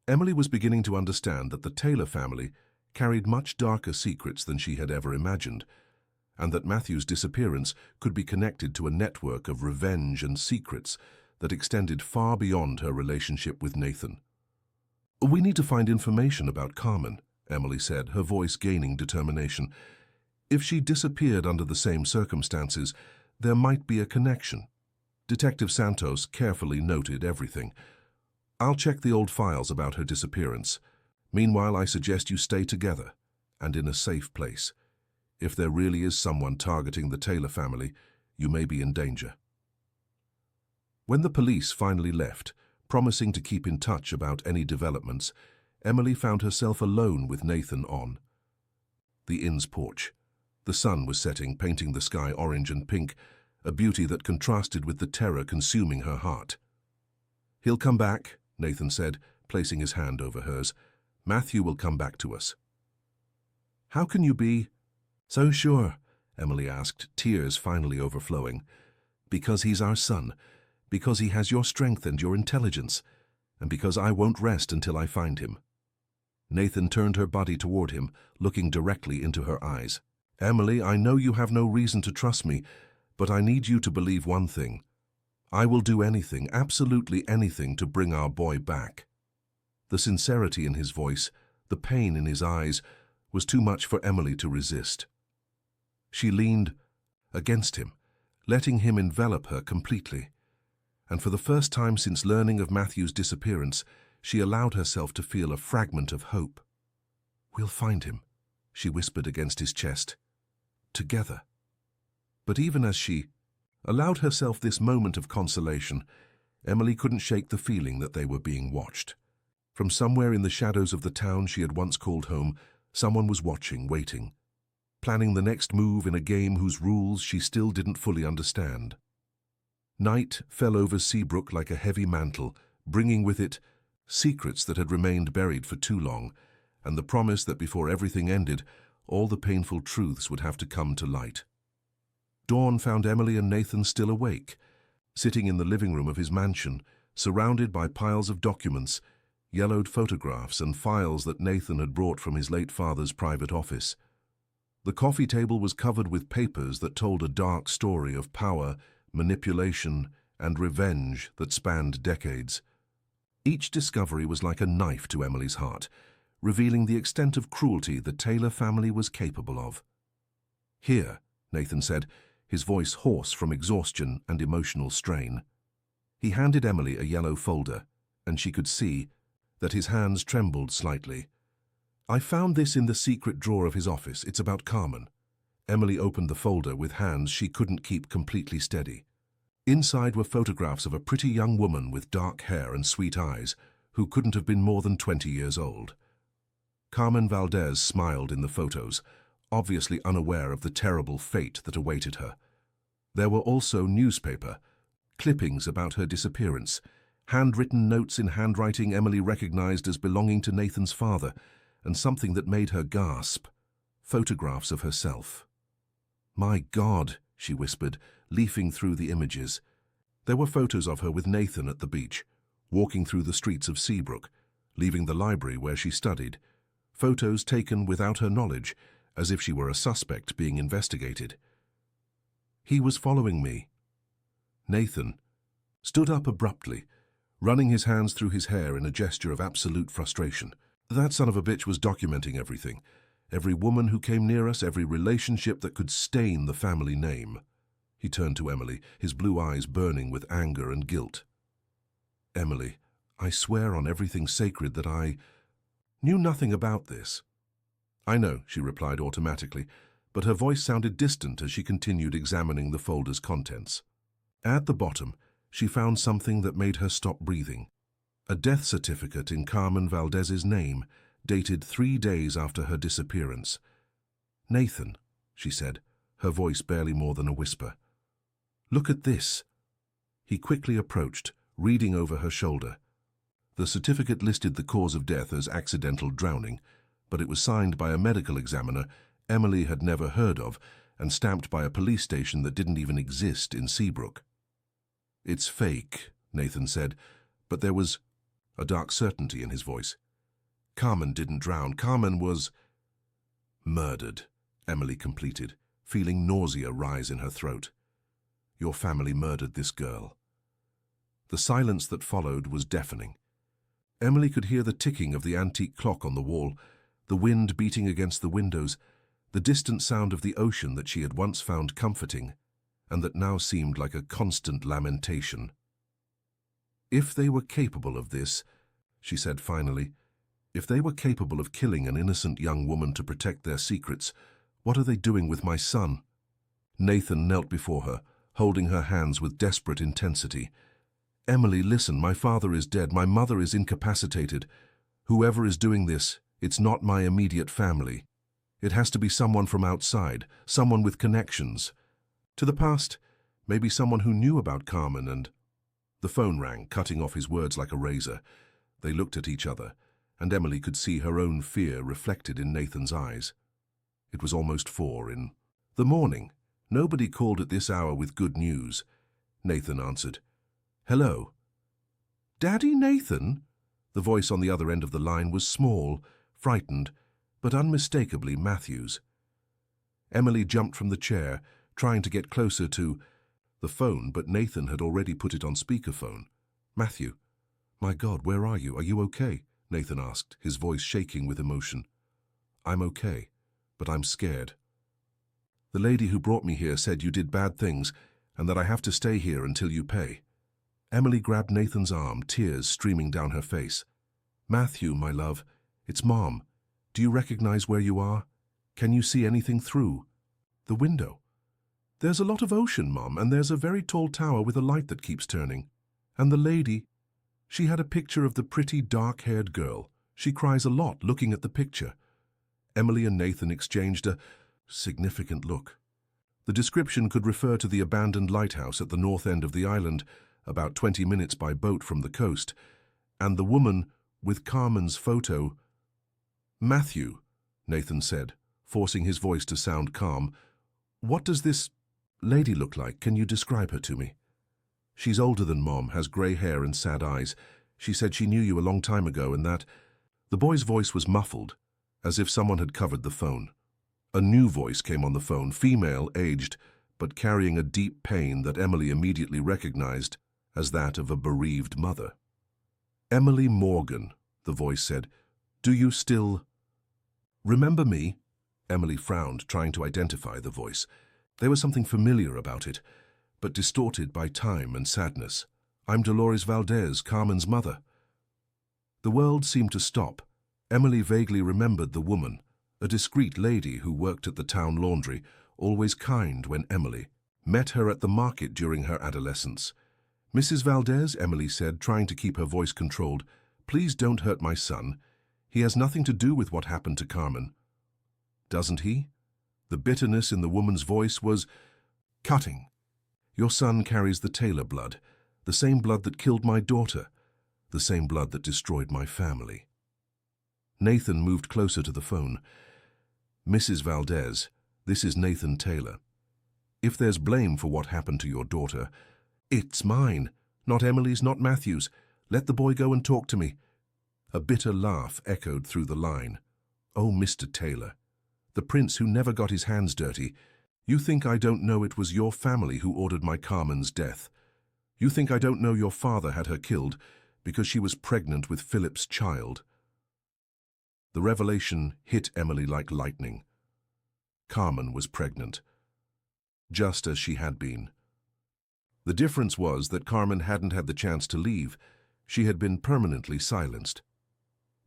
Emily was beginning to understand that the Taylor family carried much darker secrets than she had ever imagined, and that Matthew's disappearance could be connected to a network of revenge and secrets that extended far beyond her relationship with Nathan. We need to find information about Carmen, Emily said, her voice gaining determination. If she disappeared under the same circumstances, there might be a connection. Detective Santos carefully noted everything. I'll check the old files about her disappearance. Meanwhile, I suggest you stay together, and in a safe place. If there really is someone targeting the Taylor family, you may be in danger. When the police finally left, promising to keep in touch about any developments, Emily found herself alone with Nathan on the inn's porch. The sun was setting, painting the sky orange and pink, a beauty that contrasted with the terror consuming her heart. He'll come back, Nathan said, placing his hand over hers. Matthew will come back to us. How can you be so sure? Emily asked, tears finally overflowing. Because he's our son, because he has your strength and your intelligence, and because I won't rest until I find him. Nathan turned her body toward him, looking directly into her eyes. Emily, I know you have no reason to trust me, but I need you to believe one thing. I will do anything, absolutely anything, to bring our boy back. The sincerity in his voice, the pain in his eyes, was too much for Emily to resist. She leaned against him, letting him envelop her completely. And for the first time since learning of Matthew's disappearance, she allowed herself to feel a fragment of hope. We'll find him, she whispered against his chest. Together. But even as she allowed herself this moment of consolation, Emily couldn't shake the feeling that they were being watched. From somewhere in the shadows of the town she had once called home, someone was watching, waiting, planning the next move in a game whose rules she still didn't fully understand. Night fell over Seabrook like a heavy mantle, bringing with it secrets that had remained buried for too long, and the promise that before everything ended, all the painful truths would have to come to light. Dawn found Emily and Nathan still awake, sitting in the living room of his mansion, surrounded by piles of documents, yellowed photographs and files that Nathan had brought from his late father's private office. The coffee table was covered with papers that told a dark story of power, manipulation, and revenge that spanned decades. Each discovery was like a knife to Emily's heart, revealing the extent of cruelty the Taylor family was capable of. Here, Nathan said, his voice hoarse from exhaustion and emotional strain. He handed Emily a yellow folder, and she could see that his hands trembled slightly. I found this in the secret drawer of his office. It's about Carmen. Emily opened the folder with hands she couldn't keep completely steady. Inside were photographs of a pretty young woman with dark hair and sweet eyes, who couldn't have been more than 20 years old. Carmen Valdez smiled in the photos, obviously unaware of the terrible fate that awaited her. There were also newspaper clippings about her disappearance, handwritten notes in handwriting Emily recognized as belonging to Nathan's father, and something that made her gasp, photographs of herself. My God, she whispered, leafing through the images. There were photos of her with Nathan at the beach, walking through the streets of Seabrook, leaving the library where she studied, photos taken without her knowledge, as if she were a suspect being investigated. He was following me. Nathan stood up abruptly, running his hands through his hair in a gesture of absolute frustration. That son of a bitch was documenting everything. Every woman who came near us, every relationship that could stain the family name. He turned to Emily, his blue eyes burning with anger and guilt. Emily, I swear on everything sacred that I knew nothing about this. I know, she replied automatically, but her voice sounded distant as she continued examining the folder's contents. At the bottom, she found something that made her stop breathing. A death certificate in Carmen Valdez's name, dated 3 days after her disappearance. Nathan, she said, her voice barely more than a whisper. Look at this. He quickly approached, reading over her shoulder. The certificate listed the cause of death as accidental drowning, but it was signed by a medical examiner Emily had never heard of and stamped by a police station that didn't even exist in Seabrook. It's fake, Nathan said, but there was a dark certainty in his voice. Carmen didn't drown. Carmen was murdered, Emily completed, feeling nausea rise in her throat. Your family murdered this girl. The silence that followed was deafening. Emily could hear the ticking of the antique clock on the wall, the wind beating against the windows, the distant sound of the ocean that she had once found comforting, and that now seemed like a constant lamentation. If they were capable of this, she said finally, if they were capable of killing an innocent young woman to protect their secrets, what are they doing with my son? Nathan knelt before her, holding her hands with desperate intensity. Emily, listen, my father is dead, my mother is incapacitated. Whoever is doing this, it's not my immediate family. It has to be someone from outside, someone with connections. To the past, maybe someone who knew about Carmen and... The phone rang, cutting off his words like a razor. They looked at each other, and Emily could see her own fear reflected in Nathan's eyes. It was almost 4 in the morning. Nobody called at this hour with good news. Nathan answered. Hello. Daddy Nathan? The voice on the other end of the line was small, frightened, but unmistakably Matthew's. Emily jumped from the chair, trying to get closer to the phone, but Nathan had already put it on speakerphone. Matthew. My God, where are you? Are you okay? Nathan asked, his voice shaking with emotion. I'm okay, but I'm scared. The lady who brought me here said you did bad things and that I have to stay here until you pay. Emily grabbed Nathan's arm, tears streaming down her face. Matthew, my love, it's Mom. Do you recognize where you are? Can you see anything through the window? There's a lot of ocean, Mom, and there's a very tall tower with a light that keeps turning. And the lady, she had a picture of the pretty dark-haired girl. She cries a lot looking at the picture. Emily and Nathan exchanged a significant look. The description could refer to the abandoned lighthouse at the north end of the island, about 20 minutes by boat from the coast, and the woman with Carmen's photo. Matthew, Nathan said, forcing his voice to sound calm, what does this lady look like? Can you describe her to me? She's older than Mom, has grey hair and sad eyes. She said she knew you a long time ago and that... The boy's voice was muffled, as if someone had covered the phone. A new voice came on the phone, female, aged, but carrying a deep pain that Emily immediately recognized as that of a bereaved mother. Emily Morgan, the voice said, do you still... Remember me? Emily frowned, trying to identify the voice. There was something familiar about it, but distorted by time and sadness. I'm Dolores Valdez, Carmen's mother. The world seemed to stop. Emily vaguely remembered the woman, a discreet lady who worked at the town laundry, always kind when Emily met her at the market during her adolescence. Mrs. Valdez, Emily said, trying to keep her voice controlled, please don't hurt my son. He has nothing to do with what happened to Carmen. Doesn't he? The bitterness in the woman's voice was cutting. Your son carries the Taylor blood, the same blood that killed my daughter, the same blood that destroyed my family. Nathan moved closer to the phone. Mrs. Valdez, this is Nathan Taylor. If there's blame for what happened to your daughter, it's mine, not Emily's, not Matthew's. Let the boy go and talk to me. A bitter laugh echoed through the line. Oh, Mr. Taylor, the prince who never got his hands dirty, you think I don't know it was your family who ordered my Carmen's death. You think I don't know your father had her killed because she was pregnant with Philip's child. The revelation hit Emily like lightning. Carmen was pregnant, just as she had been. The difference was that Carmen hadn't had the chance to leave. She had been permanently silenced.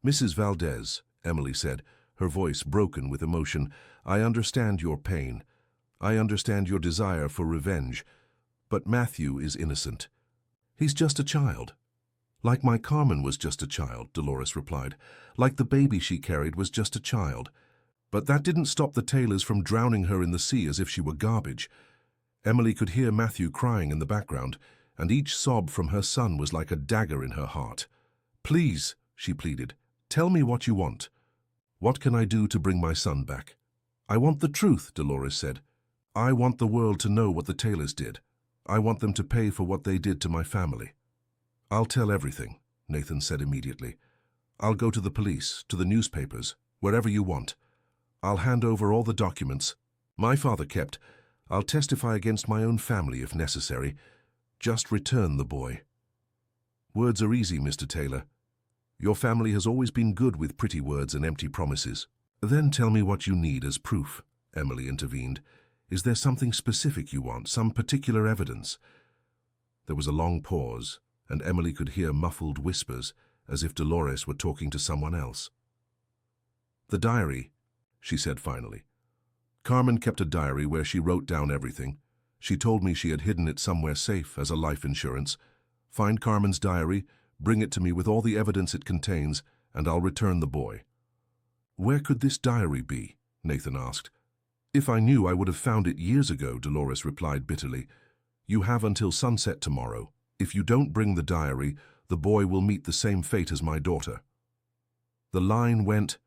"Mrs. Valdez," Emily said, her voice broken with emotion, "I understand your pain. I understand your desire for revenge. But Matthew is innocent. He's just a child." "Like my Carmen was just a child," Dolores replied. "Like the baby she carried was just a child. But that didn't stop the Taylors from drowning her in the sea as if she were garbage." Emily could hear Matthew crying in the background, and each sob from her son was like a dagger in her heart. "Please," she pleaded, "tell me what you want. What can I do to bring my son back?" "I want the truth," Dolores said. "I want the world to know what the Taylors did. I want them to pay for what they did to my family." "I'll tell everything," Nathan said immediately. "I'll go to the police, to the newspapers, wherever you want. I'll hand over all the documents my father kept. I'll testify against my own family if necessary. Just return the boy." "Words are easy, Mr. Taylor. Your family has always been good with pretty words and empty promises." "Then tell me what you need as proof," Emily intervened. "Is there something specific you want, some particular evidence?" There was a long pause, and Emily could hear muffled whispers, as if Dolores were talking to someone else. "The diary," she said finally. "Carmen kept a diary where she wrote down everything. She told me she had hidden it somewhere safe as a life insurance. Find Carmen's diary, bring it to me with all the evidence it contains, and I'll return the boy." "Where could this diary be?" Nathan asked. "If I knew, I would have found it years ago," Dolores replied bitterly. "You have until sunset tomorrow. If you don't bring the diary, the boy will meet the same fate as my daughter." The line went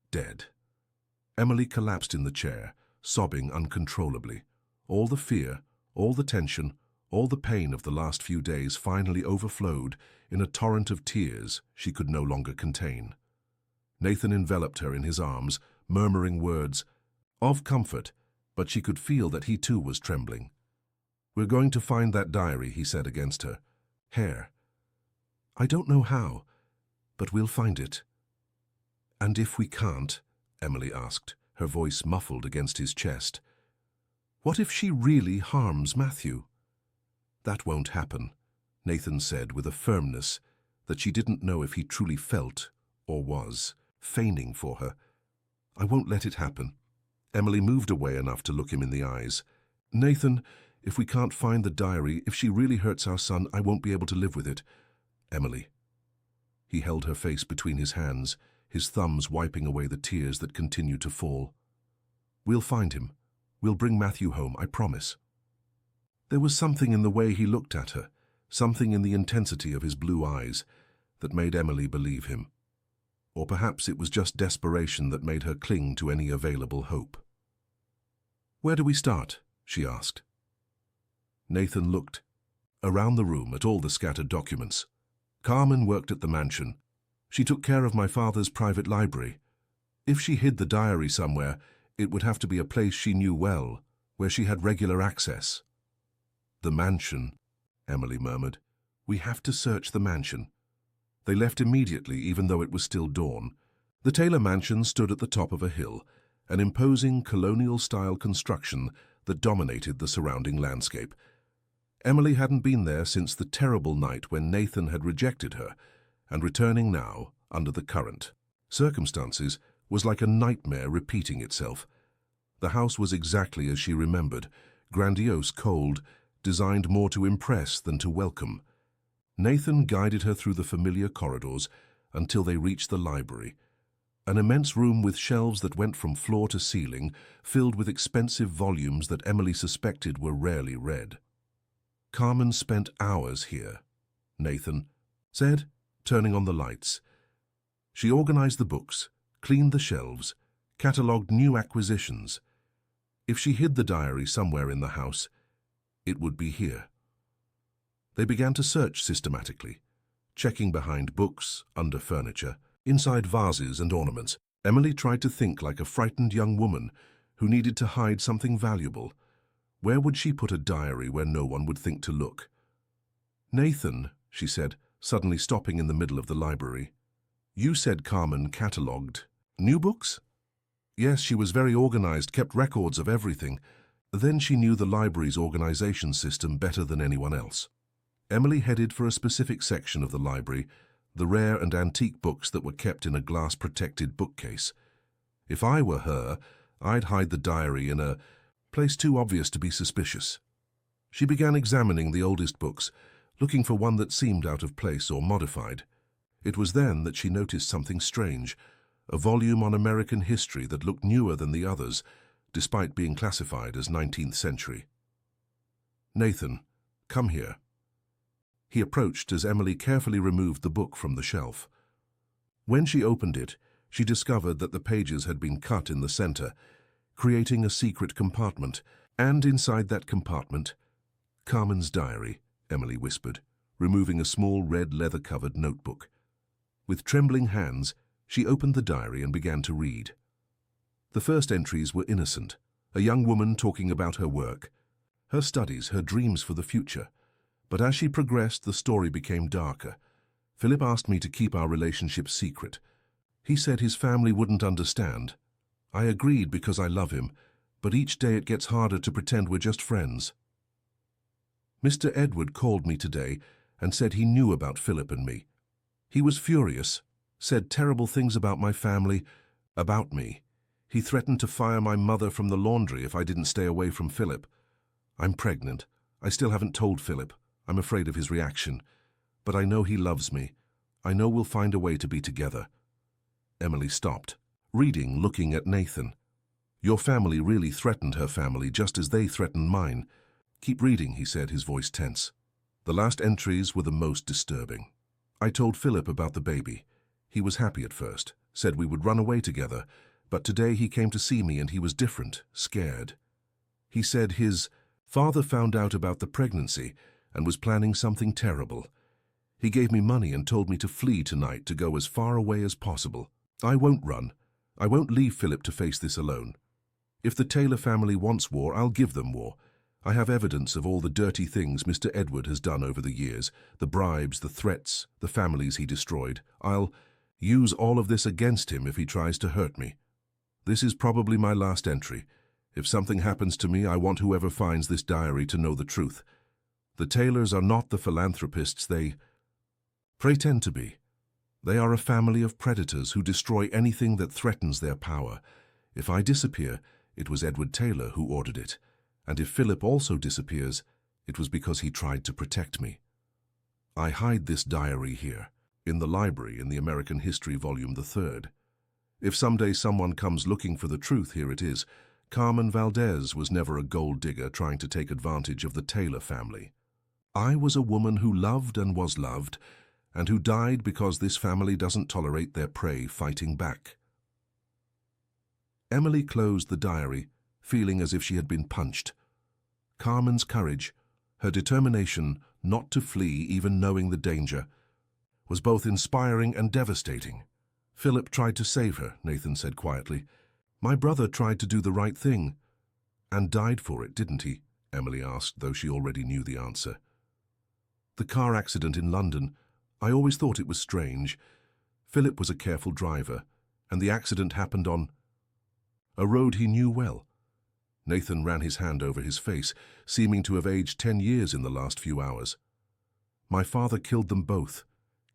dead. Emily collapsed in the chair, sobbing uncontrollably. All the fear, all the tension, all the pain of the last few days finally overflowed in a torrent of tears she could no longer contain. Nathan enveloped her in his arms, murmuring words of comfort, but she could feel that he too was trembling. "We're going to find that diary," he said against her. "Hair. I don't know how, but we'll find it." "And if we can't?" Emily asked, her voice muffled against his chest. "What if she really harms Matthew?" "That won't happen," Nathan said with a firmness that she didn't know if he truly felt or was feigning for her. "I won't let it happen." Emily moved away enough to look him in the eyes. "Nathan, if we can't find the diary, if she really hurts our son, I won't be able to live with it." "Emily." He held her face between his hands, his thumbs wiping away the tears that continued to fall. "We'll find him. We'll bring Matthew home, I promise." There was something in the way he looked at her, something in the intensity of his blue eyes, that made Emily believe him. Or perhaps it was just desperation that made her cling to any available hope. "Where do we start?" she asked. Nathan looked around the room at all the scattered documents. "Carmen worked at the mansion. She took care of my father's private library. If she hid the diary somewhere, it would have to be a place she knew well, where she had regular access." "The mansion," Emily murmured. "We have to search the mansion." They left immediately, even though it was still dawn. The Taylor mansion stood at the top of a hill, an imposing colonial-style construction that dominated the surrounding landscape. Emily hadn't been there since the terrible night when Nathan had rejected her, and returning now, under the current circumstances, was like a nightmare repeating itself. The house was exactly as she remembered, grandiose, cold, designed more to impress than to welcome. Nathan guided her through the familiar corridors until they reached the library, an immense room with shelves that went from floor to ceiling, filled with expensive volumes that Emily suspected were rarely read. "Carmen spent hours here," Nathan said, turning on the lights. "She organized the books, cleaned the shelves, catalogued new acquisitions. If she hid the diary somewhere in the house, it would be here." They began to search systematically, checking behind books, under furniture, inside vases and ornaments. Emily tried to think like a frightened young woman who needed to hide something valuable. Where would she put a diary where no one would think to look? "Nathan," she said, suddenly stopping in the middle of the library. "You said Carmen catalogued new books?" Yes, she was very organized, kept records of everything. Then she knew the library's organization system better than anyone else. Emily headed for a specific section of the library, the rare and antique books that were kept in a glass-protected bookcase. If I were her, I'd hide the diary in a place too obvious to be suspicious. She began examining the oldest books, looking for one that seemed out of place or modified. It was then that she noticed something strange, a volume on American history that looked newer than the others, despite being classified as 19th century. "Nathan, come here." He approached as Emily carefully removed the book from the shelf. When she opened it, she discovered that the pages had been cut in the center, creating a secret compartment, and inside that compartment, "Carmen's diary," Emily whispered, removing a small red leather-covered notebook. With trembling hands, she opened the diary and began to read. The first entries were innocent, a young woman talking about her work, her studies, her dreams for the future. But as she progressed, the story became darker. "Philip asked me to keep our relationship secret. He said his family wouldn't understand. I agreed because I love him, but each day it gets harder to pretend we're just friends. Mr. Edward called me today and said he knew about Philip and me. He was furious, said terrible things about my family, about me. He threatened to fire my mother from the laundry if I didn't stay away from Philip. I'm pregnant. I still haven't told Philip. I'm afraid of his reaction. But I know he loves me. I know we'll find a way to be together." Emily stopped, reading, looking at Nathan. "Your family really threatened her family just as they threatened mine." "Keep reading," he said, his voice tense. The last entries were the most disturbing. "I told Philip about the baby. He was happy at first, said we would run away together, but today he came to see me and he was different, scared. He said his father found out about the pregnancy and was planning something terrible. He gave me money and told me to flee tonight, to go as far away as possible. I won't run. I won't leave Philip to face this alone. If the Taylor family wants war, I'll give them war. I have evidence of all the dirty things Mr. Edward has done over the years, the bribes, the threats, the families he destroyed. I'll use all of this against him if he tries to hurt me. This is probably my last entry. If something happens to me, I want whoever finds this diary to know the truth. The Taylors are not the philanthropists they pretend to be. They are a family of predators who destroy anything that threatens their power. If I disappear, it was Edward Taylor who ordered it. And if Philip also disappears, it was because he tried to protect me. I hide this diary here, in the library in the American History Volume the 3rd. If someday someone comes looking for the truth, here it is. Carmen Valdez was never a gold digger trying to take advantage of the Taylor family. I was a woman who loved and was loved, and who died because this family doesn't tolerate their prey fighting back." Emily closed the diary, feeling as if she had been punched. Carmen's courage, her determination not to flee even knowing the danger, was both inspiring and devastating. "Philip tried to save her," Nathan said quietly. "My brother tried to do the right thing." "And died for it, didn't he?" Emily asked, though she already knew the answer. "The car accident in London, I always thought it was strange. Philip was a careful driver, and the accident happened on a road he knew well." Nathan ran his hand over his face, seeming to have aged 10 years in the last few hours. "My father killed them both,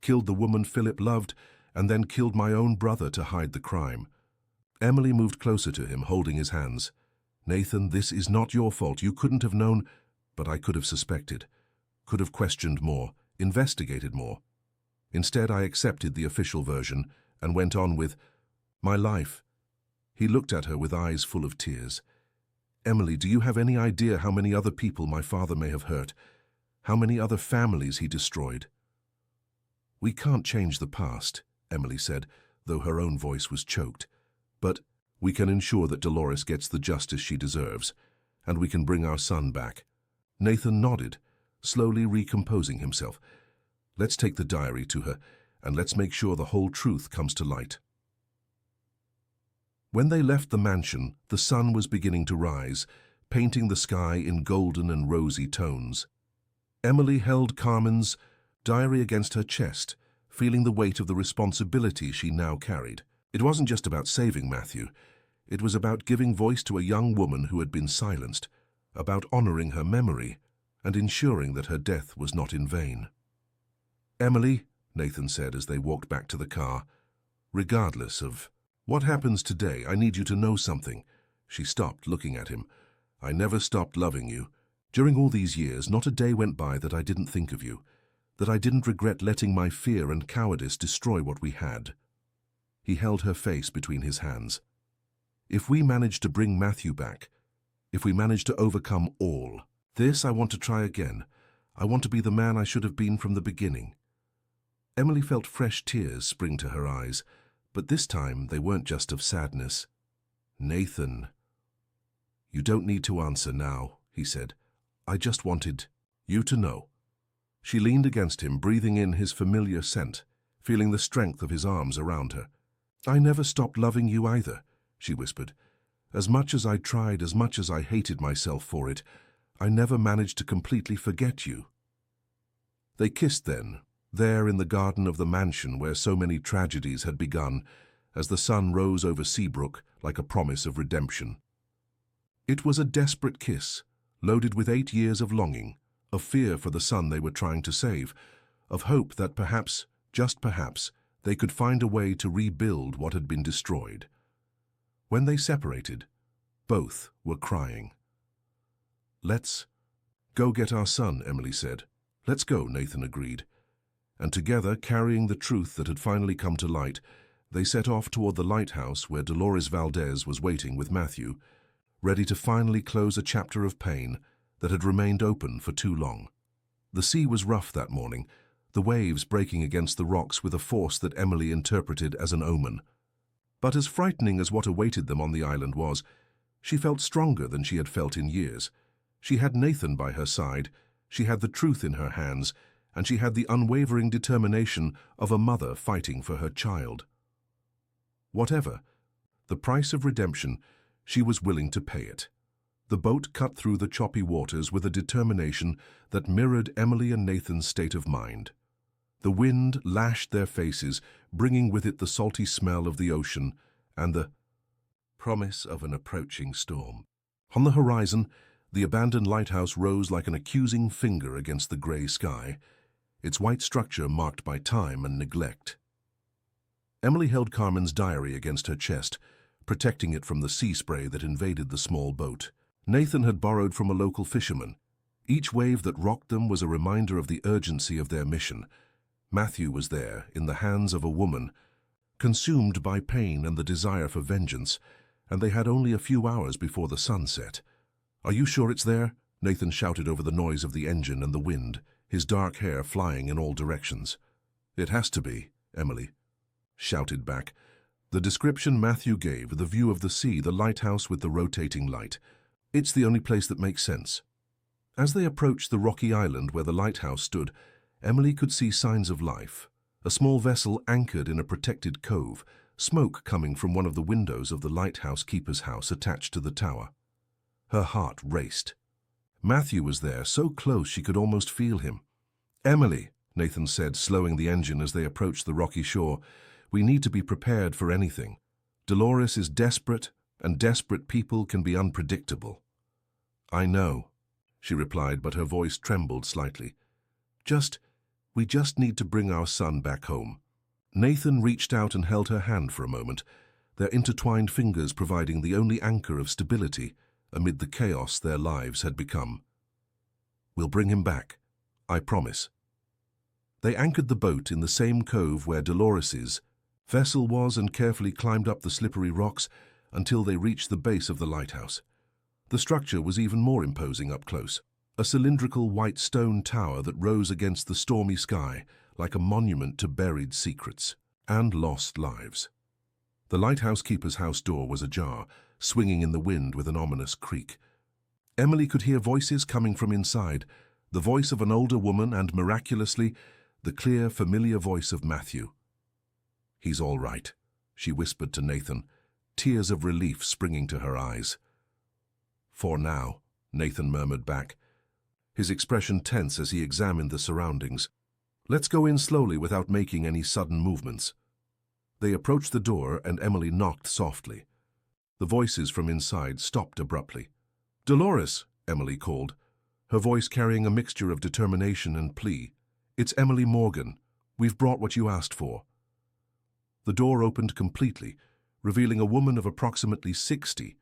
killed the woman Philip loved, and then killed my own brother to hide the crime." Emily moved closer to him, holding his hands. "Nathan, this is not your fault. You couldn't have known, but I could have suspected, could have questioned more, investigated more. Instead, I accepted the official version and went on with my life." He looked at her with eyes full of tears. "Emily, do you have any idea how many other people my father may have hurt? How many other families he destroyed?" "We can't change the past," Emily said, though her own voice was choked. "But we can ensure that Dolores gets the justice she deserves, and we can bring our son back." Nathan nodded, slowly recomposing himself. "Let's take the diary to her, and let's make sure the whole truth comes to light." When they left the mansion, the sun was beginning to rise, painting the sky in golden and rosy tones. Emily held Carmen's diary against her chest, feeling the weight of the responsibility she now carried. It wasn't just about saving Matthew. It was about giving voice to a young woman who had been silenced, about honoring her memory and ensuring that her death was not in vain. "Emily," Nathan said as they walked back to the car, "regardless of what happens today, I need you to know something." She stopped, looking at him. "I never stopped loving you. During all these years, not a day went by that I didn't think of you, that I didn't regret letting my fear and cowardice destroy what we had." He held her face between his hands. "If we manage to bring Matthew back, if we manage to overcome all this, I want to try again. I want to be the man I should have been from the beginning." Emily felt fresh tears spring to her eyes, but this time they weren't just of sadness. "Nathan." "You don't need to answer now," he said. "I just wanted you to know." She leaned against him, breathing in his familiar scent, feeling the strength of his arms around her. "I never stopped loving you either," she whispered. "As much as I tried, as much as I hated myself for it, I never managed to completely forget you." They kissed then, there in the garden of the mansion where so many tragedies had begun, as the sun rose over Seabrook like a promise of redemption. It was a desperate kiss, loaded with 8 years of longing, of fear for the son they were trying to save, of hope that perhaps, just perhaps, they could find a way to rebuild what had been destroyed. When they separated, both were crying. "Let's go get our son," Emily said. "Let's go," Nathan agreed. And together, carrying the truth that had finally come to light, they set off toward the lighthouse where Dolores Valdez was waiting with Matthew, ready to finally close a chapter of pain that had remained open for too long. The sea was rough that morning, the waves breaking against the rocks with a force that Emily interpreted as an omen. But as frightening as what awaited them on the island was, she felt stronger than she had felt in years. She had Nathan by her side, she had the truth in her hands, and she had the unwavering determination of a mother fighting for her child. Whatever the price of redemption, she was willing to pay it. The boat cut through the choppy waters with a determination that mirrored Emily and Nathan's state of mind. The wind lashed their faces, bringing with it the salty smell of the ocean and the promise of an approaching storm. On the horizon, the abandoned lighthouse rose like an accusing finger against the grey sky, its white structure marked by time and neglect. Emily held Carmen's diary against her chest, protecting it from the sea spray that invaded the small boat. Nathan had borrowed from a local fisherman. Each wave that rocked them was a reminder of the urgency of their mission. Matthew was there, in the hands of a woman, consumed by pain and the desire for vengeance, and they had only a few hours before the sun set. "Are you sure it's there?" Nathan shouted over the noise of the engine and the wind, his dark hair flying in all directions. "It has to be," Emily shouted back. The description Matthew gave, the view of the sea, the lighthouse with the rotating light. "It's the only place that makes sense." As they approached the rocky island where the lighthouse stood, Emily could see signs of life. A small vessel anchored in a protected cove, smoke coming from one of the windows of the lighthouse keeper's house attached to the tower. Her heart raced. Matthew was there, so close she could almost feel him. "Emily," Nathan said, slowing the engine as they approached the rocky shore, "we need to be prepared for anything. Dolores is desperate, and desperate people can be unpredictable." "I know," she replied, but her voice trembled slightly. We just need to bring our son back home." Nathan reached out and held her hand for a moment, their intertwined fingers providing the only anchor of stability amid the chaos their lives had become. "We'll bring him back, I promise." They anchored the boat in the same cove where Dolores's vessel was and carefully climbed up the slippery rocks until they reached the base of the lighthouse. The structure was even more imposing up close, a cylindrical white stone tower that rose against the stormy sky like a monument to buried secrets and lost lives. The lighthouse keeper's house door was ajar, swinging in the wind with an ominous creak. Emily could hear voices coming from inside, the voice of an older woman and, miraculously, the clear, familiar voice of Matthew. "He's all right," she whispered to Nathan, tears of relief springing to her eyes. "For now," Nathan murmured back, his expression tense as he examined the surroundings. Let's go in slowly without making any sudden movements. They approached the door and Emily knocked softly. The voices from inside stopped abruptly. "Dolores," Emily called, her voice carrying a mixture of determination and plea. "It's Emily Morgan. We've brought what you asked for." The door opened completely, revealing a woman of approximately 60,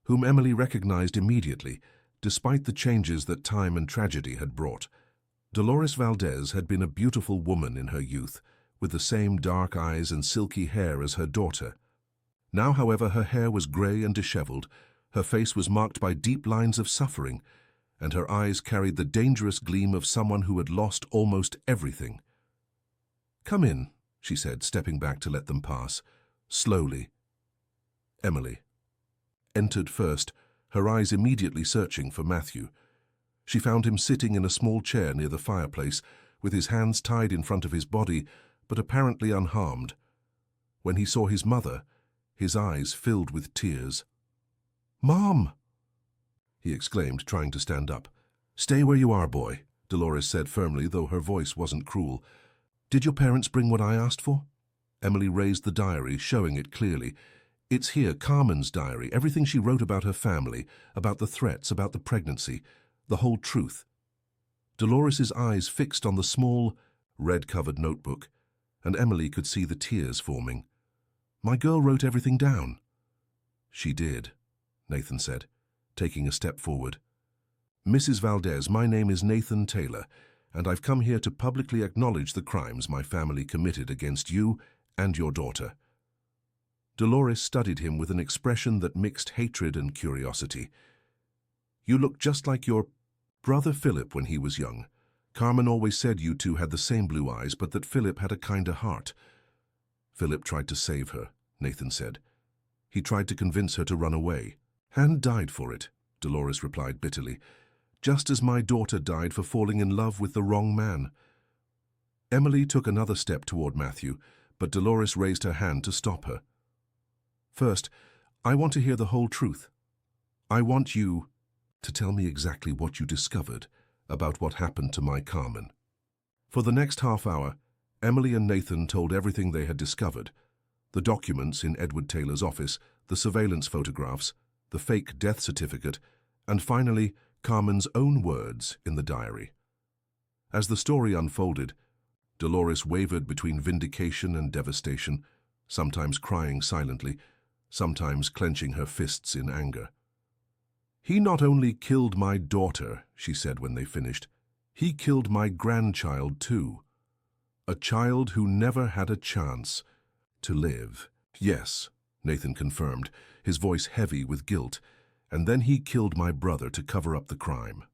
whom Emily recognized immediately, despite the changes that time and tragedy had brought. Dolores Valdez had been a beautiful woman in her youth, with the same dark eyes and silky hair as her daughter. Now, however, her hair was grey and disheveled, her face was marked by deep lines of suffering, and her eyes carried the dangerous gleam of someone who had lost almost everything. "Come in," she said, stepping back to let them pass, slowly. Emily entered first, her eyes immediately searching for Matthew. She found him sitting in a small chair near the fireplace, with his hands tied in front of his body, but apparently unharmed. When he saw his mother, his eyes filled with tears. "Mom!" he exclaimed, trying to stand up. "Stay where you are, boy," Dolores said firmly, though her voice wasn't cruel. "Did your parents bring what I asked for?" Emily raised the diary, showing it clearly. "It's here, Carmen's diary, everything she wrote about her family, about the threats, about the pregnancy, the whole truth." Dolores's eyes fixed on the small, red-covered notebook, and Emily could see the tears forming. "My girl wrote everything down." "She did," Nathan said, taking a step forward. "Mrs. Valdez, my name is Nathan Taylor, and I've come here to publicly acknowledge the crimes my family committed against you and your daughter." Dolores studied him with an expression that mixed hatred and curiosity. "You look just like your brother Philip when he was young. Carmen always said you two had the same blue eyes, but that Philip had a kinder heart." "Philip tried to save her," Nathan said. "He tried to convince her to run away, and died for it," Dolores replied bitterly, "just as my daughter died for falling in love with the wrong man." Emily took another step toward Matthew, but Dolores raised her hand to stop her. "First, I want to hear the whole truth. I want you to tell me exactly what you discovered about what happened to my Carmen." For the next half hour, Emily and Nathan told everything they had discovered: the documents in Edward Taylor's office, the surveillance photographs, the fake death certificate, and finally, Carmen's own words in the diary. As the story unfolded, Dolores wavered between vindication and devastation, sometimes crying silently, sometimes clenching her fists in anger. "He not only killed my daughter," she said when they finished, "he killed my grandchild too. A child who never had a chance to live." "Yes," Nathan confirmed, his voice heavy with guilt, "and then he killed my brother to cover up the crime."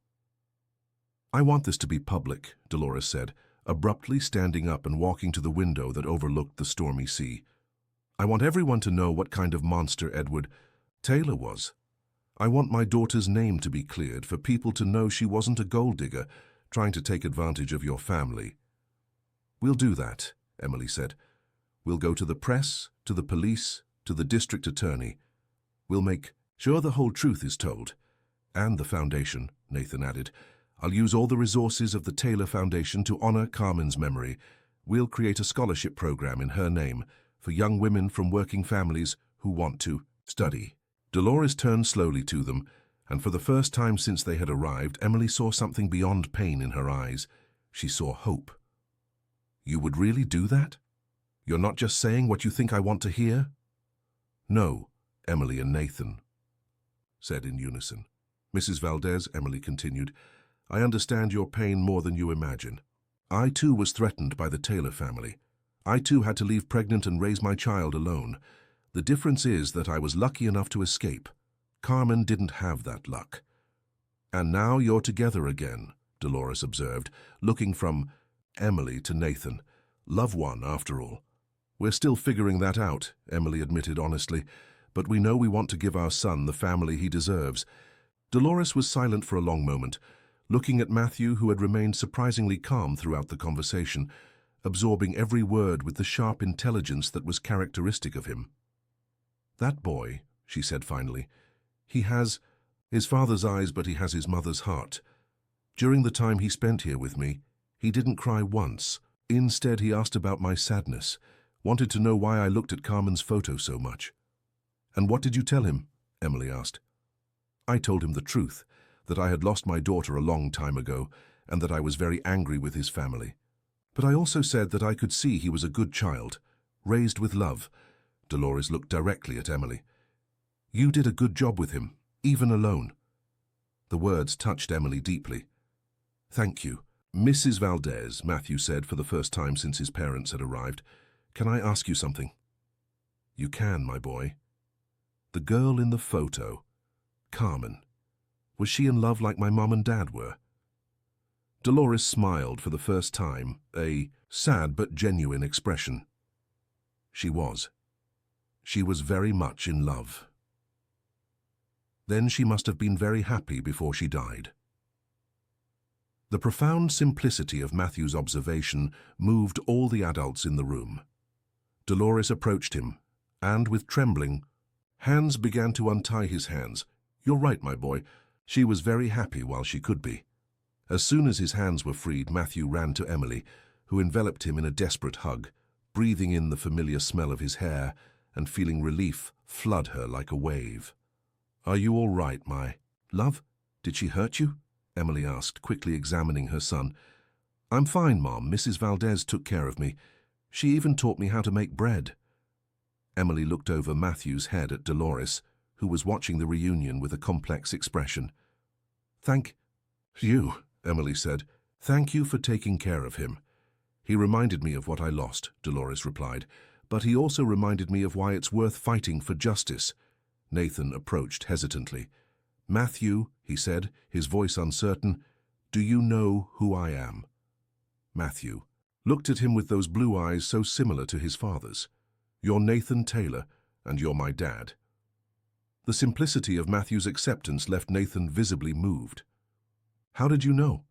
"I want this to be public," Dolores said, abruptly standing up and walking to the window that overlooked the stormy sea. "I want everyone to know what kind of monster Edward Taylor was. I want my daughter's name to be cleared, for people to know she wasn't a gold digger trying to take advantage of your family." "We'll do that," Emily said. "We'll go to the press, to the police, to the district attorney. We'll make sure the whole truth is told. And the foundation," Nathan added. "I'll use all the resources of the Taylor Foundation to honor Carmen's memory. We'll create a scholarship program in her name for young women from working families who want to study." Dolores turned slowly to them, and for the first time since they had arrived, Emily saw something beyond pain in her eyes. She saw hope. "You would really do that? You're not just saying what you think I want to hear?" "No," Emily and Nathan said in unison. "Mrs. Valdez," Emily continued, "I understand your pain more than you imagine. I too was threatened by the Taylor family. I too had to leave pregnant and raise my child alone. The difference is that I was lucky enough to escape. Carmen didn't have that luck." "And now you're together again," Dolores observed, looking from Emily to Nathan. "Love one, after all." "We're still figuring that out," Emily admitted honestly, "but we know we want to give our son the family he deserves." Dolores was silent for a long moment, looking at Matthew, who had remained surprisingly calm throughout the conversation, absorbing every word with the sharp intelligence that was characteristic of him. "That boy," she said finally, "he has his father's eyes, but he has his mother's heart. During the time he spent here with me, he didn't cry once, Instead, he asked about my sadness, wanted to know why I looked at Carmen's photo so much. And what did you tell him? Emily asked. I told him the truth, that I had lost my daughter a long time ago and that I was very angry with his family. But I also said that I could see he was a good child, raised with love. Dolores looked directly at Emily. You did a good job with him, even alone. The words touched Emily deeply. Thank you. Mrs. Valdez, Matthew said for the first time since his parents had arrived. Can I ask you something? You can, my boy. The girl in the photo, Carmen, was she in love like my mom and dad were? Dolores smiled for the first time, a sad but genuine expression. She was. She was very much in love. Then she must have been very happy before she died. The profound simplicity of Matthew's observation moved all the adults in the room. Dolores approached him, and with trembling hands began to untie his hands. You're right, my boy. She was very happy while she could be. As soon as his hands were freed, Matthew ran to Emily, who enveloped him in a desperate hug, breathing in the familiar smell of his hair and feeling relief flood her like a wave. Are you all right, my love? Did she hurt you? Emily asked, quickly examining her son. I'm fine, Mom. Mrs. Valdez took care of me. She even taught me how to make bread. Emily looked over Matthew's head at Dolores, who was watching the reunion with a complex expression. Thank you, Emily said. Thank you for taking care of him. He reminded me of what I lost, Dolores replied, but he also reminded me of why it's worth fighting for justice. Nathan approached hesitantly. Matthew, he said, his voice uncertain, do you know who I am? Matthew looked at him with those blue eyes so similar to his father's. You're Nathan Taylor, and you're my dad. The simplicity of Matthew's acceptance left Nathan visibly moved. How did you know?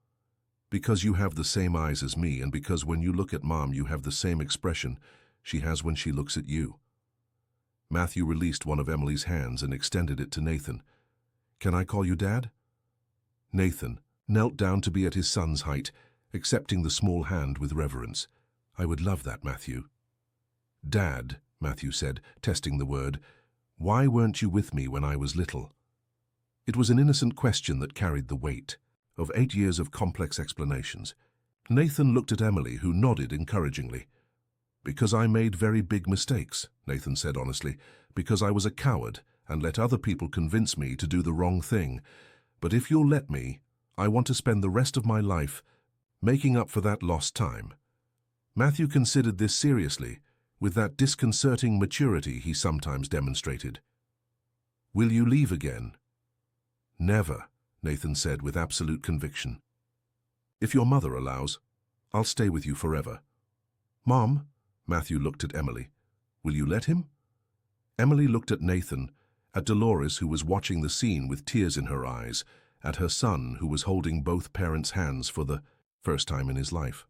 Because you have the same eyes as me, and because when you look at Mom you have the same expression she has when she looks at you. Matthew released one of Emily's hands and extended it to Nathan. Can I call you Dad? Nathan knelt down to be at his son's height, accepting the small hand with reverence. I would love that, Matthew. Dad, Matthew said, testing the word, why weren't you with me when I was little? It was an innocent question that carried the weight of 8 years of complex explanations. Nathan looked at Emily, who nodded encouragingly. Because I made very big mistakes, Nathan said honestly, because I was a coward and let other people convince me to do the wrong thing. But if you'll let me, I want to spend the rest of my life making up for that lost time. Matthew considered this seriously, with that disconcerting maturity he sometimes demonstrated. Will you leave again? Never, Nathan said with absolute conviction. If your mother allows, I'll stay with you forever. Mom, Matthew looked at Emily. Will you let him? Emily looked at Nathan, at Dolores, who was watching the scene with tears in her eyes, at her son, who was holding both parents' hands for the first time in his life.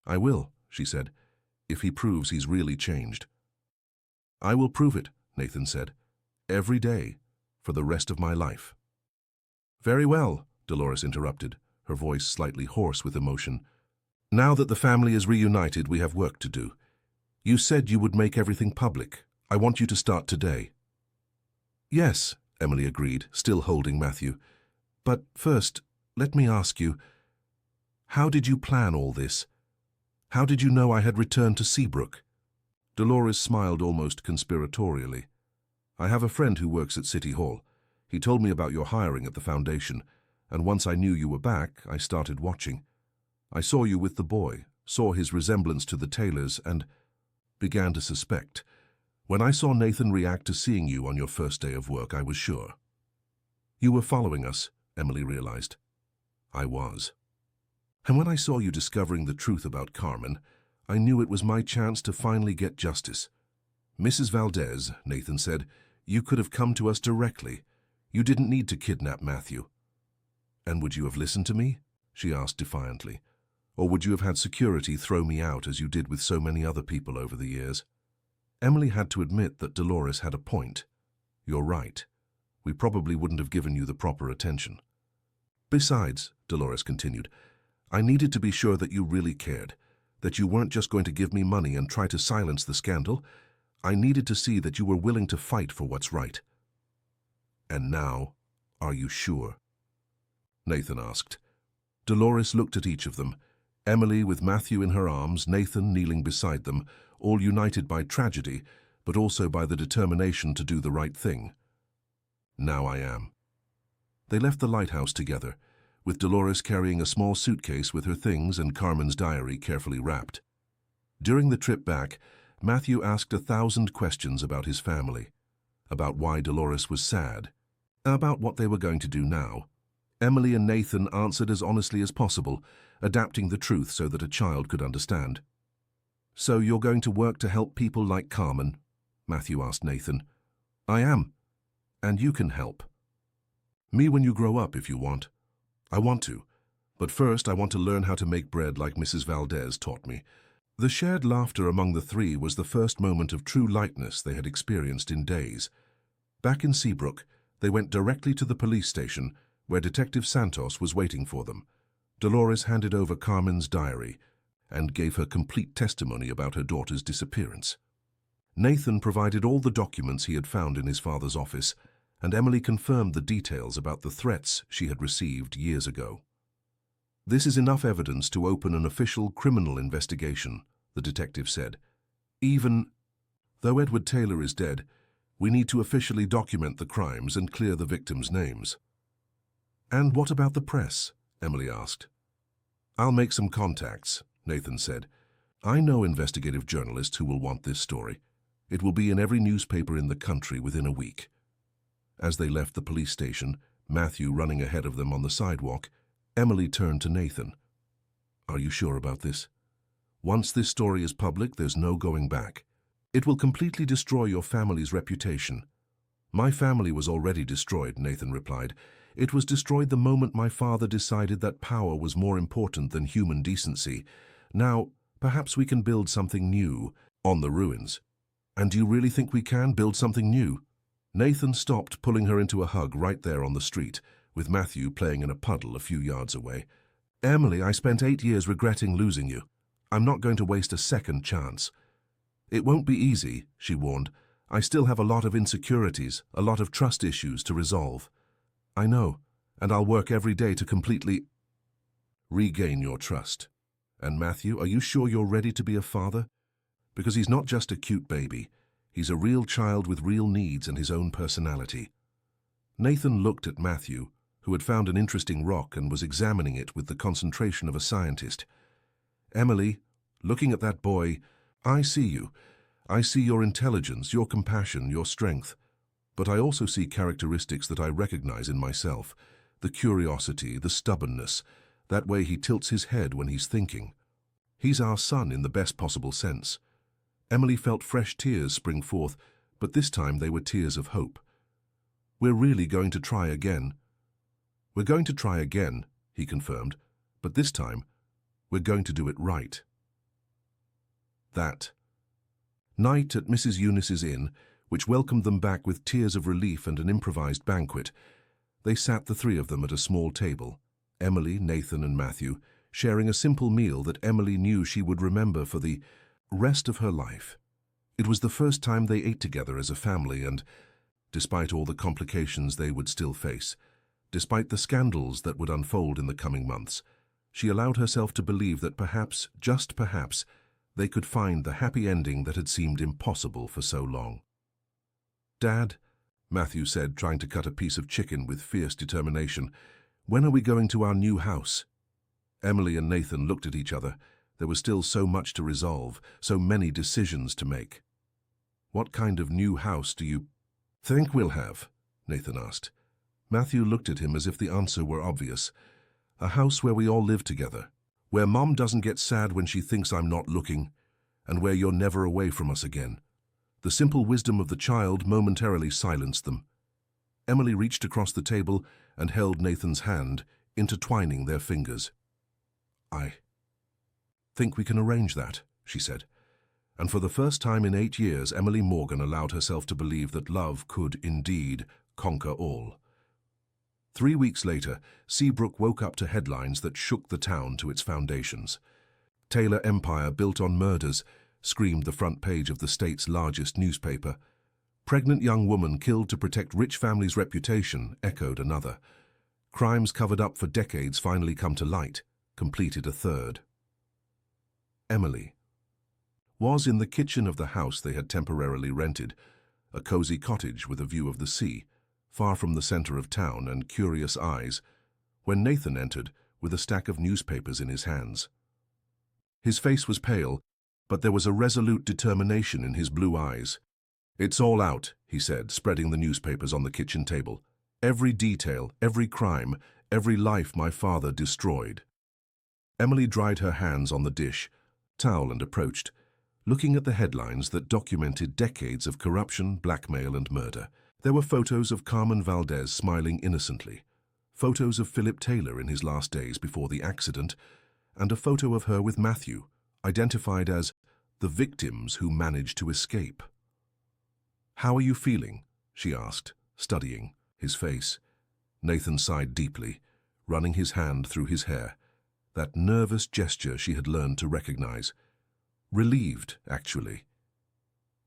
I will, she said, if he proves he's really changed. I will prove it, Nathan said, every day, for the rest of my life. Very well, Dolores interrupted, her voice slightly hoarse with emotion. Now that the family is reunited, we have work to do. You said you would make everything public. I want you to start today. Yes, Emily agreed, still holding Matthew. But first, let me ask you, how did you plan all this? How did you know I had returned to Seabrook? Dolores smiled almost conspiratorially. I have a friend who works at City Hall. He told me about your hiring at the foundation, and once I knew you were back, I started watching. I saw you with the boy, saw his resemblance to the Taylors, and began to suspect. When I saw Nathan react to seeing you on your first day of work, I was sure. You were following us, Emily realized. I was. And when I saw you discovering the truth about Carmen, I knew it was my chance to finally get justice. Mrs. Valdez, Nathan said, you could have come to us directly. You didn't need to kidnap Matthew. And would you have listened to me? She asked defiantly. Or would you have had security throw me out as you did with so many other people over the years? Emily had to admit that Dolores had a point. You're right. We probably wouldn't have given you the proper attention. Besides, Dolores continued, I needed to be sure that you really cared, that you weren't just going to give me money and try to silence the scandal. I needed to see that you were willing to fight for what's right. And now, are you sure? Nathan asked. Dolores looked at each of them, Emily with Matthew in her arms, Nathan kneeling beside them, all united by tragedy, but also by the determination to do the right thing. Now I am. They left the lighthouse together, with Dolores carrying a small suitcase with her things and Carmen's diary carefully wrapped. During the trip back, Matthew asked 1,000 questions about his family, about why Dolores was sad, about what they were going to do now. Emily and Nathan answered as honestly as possible, adapting the truth so that a child could understand. So you're going to work to help people like Carmen? Matthew asked Nathan. I am. And you can help. Me when you grow up if you want. I want to. But first I want to learn how to make bread like Mrs. Valdez taught me. The shared laughter among the three was the first moment of true lightness they had experienced in days. Back in Seabrook, they went directly to the police station, where Detective Santos was waiting for them. Dolores handed over Carmen's diary and gave her complete testimony about her daughter's disappearance. Nathan provided all the documents he had found in his father's office, and Emily confirmed the details about the threats she had received years ago. This is enough evidence to open an official criminal investigation, the detective said. Even though Edward Taylor is dead, we need to officially document the crimes and clear the victims' names. And what about the press? Emily asked. I'll make some contacts, Nathan said. I know investigative journalists who will want this story. It will be in every newspaper in the country within a week. As they left the police station, Matthew running ahead of them on the sidewalk, Emily turned to Nathan. Are you sure about this? Once this story is public, there's no going back. It will completely destroy your family's reputation. My family was already destroyed, Nathan replied. It was destroyed the moment my father decided that power was more important than human decency. Now, perhaps we can build something new on the ruins. And do you really think we can build something new? Nathan stopped, pulling her into a hug right there on the street, with Matthew playing in a puddle a few yards away. Emily, I spent 8 years regretting losing you. I'm not going to waste a second chance. It won't be easy, she warned. I still have a lot of insecurities, a lot of trust issues to resolve. I know, and I'll work every day to completely regain your trust. And Matthew, are you sure you're ready to be a father? Because he's not just a cute baby. He's a real child with real needs and his own personality. Nathan looked at Matthew, who had found an interesting rock and was examining it with the concentration of a scientist. Emily, looking at that boy, I see you. I see your intelligence, your compassion, your strength. But I also see characteristics that I recognize in myself. The curiosity, the stubbornness, that way he tilts his head when he's thinking. He's our son in the best possible sense. Emily felt fresh tears spring forth, but this time they were tears of hope. We're really going to try again. We're going to try again, he confirmed, but this time we're going to do it right. That night at Mrs. Eunice's inn, which welcomed them back with tears of relief and an improvised banquet, they sat the three of them at a small table, Emily, Nathan, and Matthew, sharing a simple meal that Emily knew she would remember for the rest of her life. It was the first time they ate together as a family, and despite all the complications they would still face, despite the scandals that would unfold in the coming months, she allowed herself to believe that perhaps, just perhaps, they could find the happy ending that had seemed impossible for so long. Dad, Matthew said, trying to cut a piece of chicken with fierce determination, when are we going to our new house? Emily and Nathan looked at each other. There was still so much to resolve, so many decisions to make. What kind of new house do you think we'll have? Nathan asked. Matthew looked at him as if the answer were obvious. A house where we all live together, where Mom doesn't get sad when she thinks I'm not looking, and where you're never away from us again. The simple wisdom of the child momentarily silenced them. Emily reached across the table and held Nathan's hand, intertwining their fingers. I think we can arrange that, she said. And for the first time in 8 years, Emily Morgan allowed herself to believe that love could indeed conquer all. 3 weeks later, Seabrook woke up to headlines that shook the town to its foundations. Taylor empire built on murders, screamed the front page of the state's largest newspaper. Pregnant young woman killed to protect rich family's reputation, echoed another. Crimes covered up for decades finally come to light, completed a third. Emily was in the kitchen of the house they had temporarily rented, a cozy cottage with a view of the sea, far from the center of town and curious eyes, when Nathan entered with a stack of newspapers in his hands. His face was pale, but there was a resolute determination in his blue eyes. "It's all out," he said, spreading the newspapers on the kitchen table. "Every detail, every crime, every life my father destroyed." Emily dried her hands on the dish, towel, and approached, looking at the headlines that documented decades of corruption, blackmail, and murder. There were photos of Carmen Valdez smiling innocently, photos of Philip Taylor in his last days before the accident, and a photo of her with Matthew, identified as the victims who managed to escape. "How are you feeling?" she asked, studying his face. Nathan sighed deeply, running his hand through his hair, that nervous gesture she had learned to recognize. "Relieved, actually.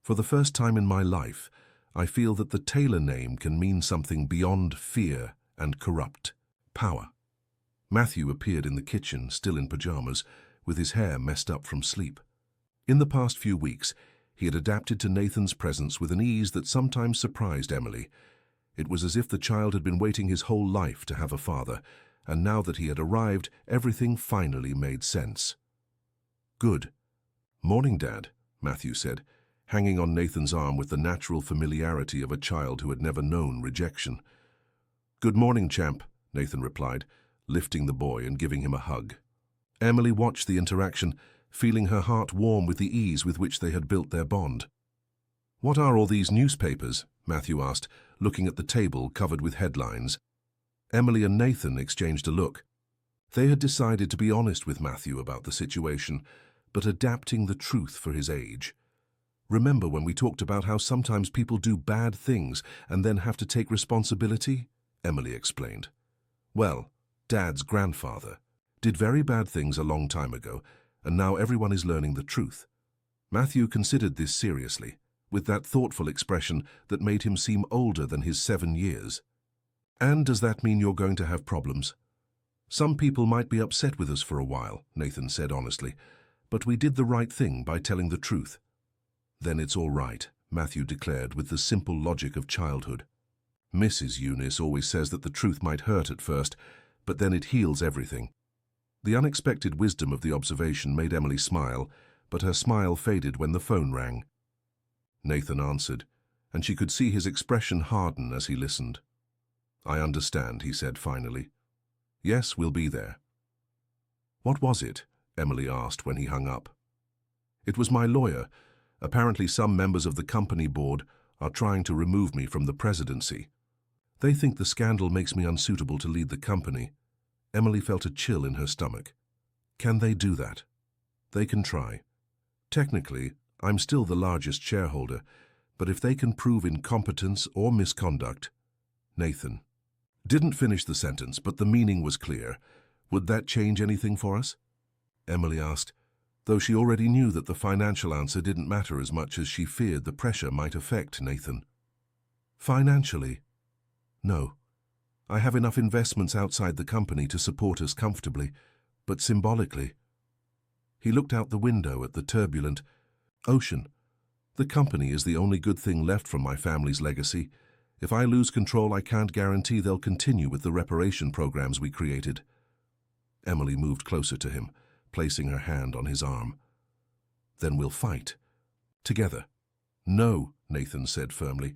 For the first time in my life, I feel that the Taylor name can mean something beyond fear and corrupt power." Matthew appeared in the kitchen, still in pajamas, with his hair messed up from sleep. In the past few weeks, he had adapted to Nathan's presence with an ease that sometimes surprised Emily. It was as if the child had been waiting his whole life to have a father, and now that he had arrived, everything finally made sense. "Good. Morning, Dad," Matthew said, hanging on Nathan's arm with the natural familiarity of a child who had never known rejection. "Good morning, champ," Nathan replied, lifting the boy and giving him a hug. Emily watched the interaction, feeling her heart warm with the ease with which they had built their bond. "What are all these newspapers?" Matthew asked, looking at the table covered with headlines. Emily and Nathan exchanged a look. They had decided to be honest with Matthew about the situation, but adapting the truth for his age. "Remember when we talked about how sometimes people do bad things and then have to take responsibility?" Emily explained. "Well, Dad's grandfather did very bad things a long time ago, and now everyone is learning the truth." Matthew considered this seriously, with that thoughtful expression that made him seem older than his 7 years. "And does that mean you're going to have problems?" "Some people might be upset with us for a while," Nathan said honestly, "but we did the right thing by telling the truth." "Then it's all right," Matthew declared with the simple logic of childhood. "Mrs. Eunice always says that the truth might hurt at first, but then it heals everything." The unexpected wisdom of the observation made Emily smile, but her smile faded when the phone rang. Nathan answered, and she could see his expression harden as he listened. "I understand," he said finally. "Yes, we'll be there." "What was it?" Emily asked when he hung up. "It was my lawyer. Apparently some members of the company board are trying to remove me from the presidency. They think the scandal makes me unsuitable to lead the company." Emily felt a chill in her stomach. "Can they do that?" "They can try. Technically, I'm still the largest shareholder, but if they can prove incompetence or misconduct—" Nathan didn't finish the sentence, but the meaning was clear. "Would that change anything for us?" Emily asked, though she already knew that the financial answer didn't matter as much as she feared the pressure might affect Nathan. "Financially? No. I have enough investments outside the company to support us comfortably, but symbolically." He looked out the window at the turbulent ocean. "The company is the only good thing left from my family's legacy. If I lose control, I can't guarantee they'll continue with the reparation programs we created." Emily moved closer to him, placing her hand on his arm. "Then we'll fight. Together." "No," Nathan said firmly.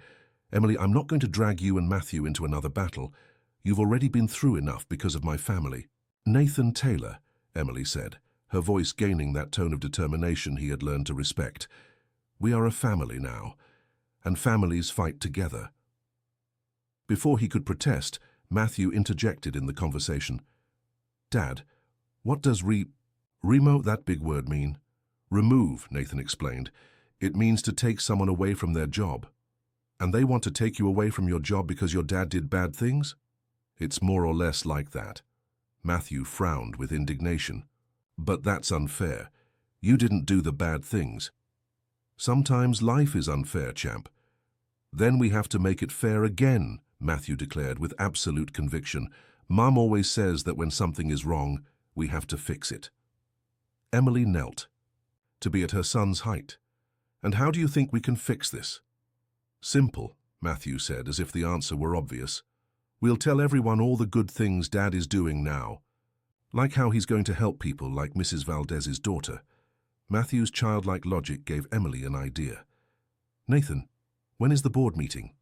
"Emily, I'm not going to drag you and Matthew into another battle. You've already been through enough because of my family." "Nathan Taylor," Emily said, her voice gaining that tone of determination he had learned to respect. "We are a family now, and families fight together." Before he could protest, Matthew interjected in the conversation. "Dad, what does remo, that big word, mean?" "Remove," Nathan explained. "It means to take someone away from their job." "And they want to take you away from your job because your dad did bad things?" "It's more or less like that." Matthew frowned with indignation. "But that's unfair. You didn't do the bad things. Sometimes life is unfair, champ. Then we have to make it fair again, Matthew declared with absolute conviction. Mum always says that when something is wrong, we have to fix it. Emily knelt, to be at her son's height. And how do you think we can fix this? Simple, Matthew said, as if the answer were obvious. We'll tell everyone all the good things Dad is doing now, like how he's going to help people like Mrs. Valdez's daughter. Matthew's childlike logic gave Emily an idea. Nathan, when is the board meeting?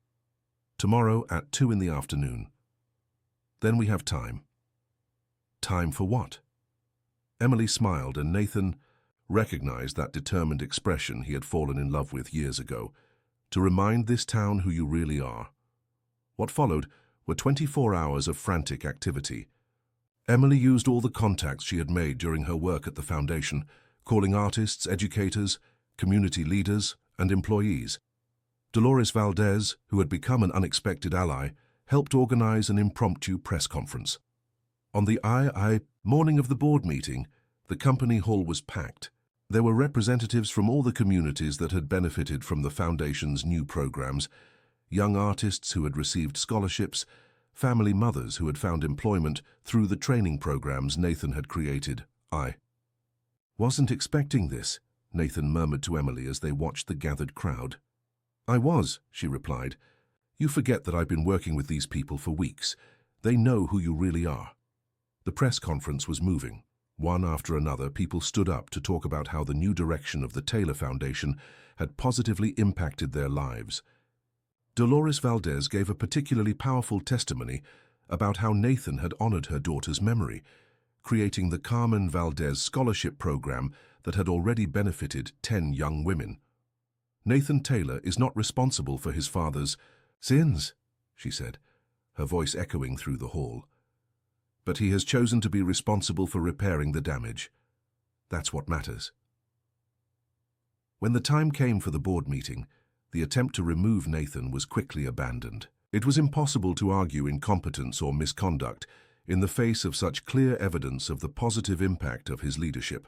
Tomorrow at 2 in the afternoon. Then we have time. Time for what? Emily smiled, and Nathan recognized that determined expression he had fallen in love with years ago. To remind this town who you really are. What followed were 24 hours of frantic activity. Emily used all the contacts she had made during her work at the foundation, calling artists, educators, community leaders, and employees. Dolores Valdez, who had become an unexpected ally, helped organize an impromptu press conference. On the morning of the board meeting, the company hall was packed. There were representatives from all the communities that had benefited from the foundation's new programs, young artists who had received scholarships, family mothers who had found employment through the training programs Nathan had created. I wasn't expecting this, Nathan murmured to Emily as they watched the gathered crowd. I was, she replied. You forget that I've been working with these people for weeks. They know who you really are. The press conference was moving. One after another, people stood up to talk about how the new direction of the Taylor Foundation had positively impacted their lives. Dolores Valdez gave a particularly powerful testimony about how Nathan had honored her daughter's memory, creating the Carmen Valdez Scholarship Program that had already benefited 10 young women. Nathan Taylor is not responsible for his father's sins, she said, her voice echoing through the hall. But he has chosen to be responsible for repairing the damage. That's what matters. When the time came for the board meeting, the attempt to remove Nathan was quickly abandoned. It was impossible to argue incompetence or misconduct in the face of such clear evidence of the positive impact of his leadership.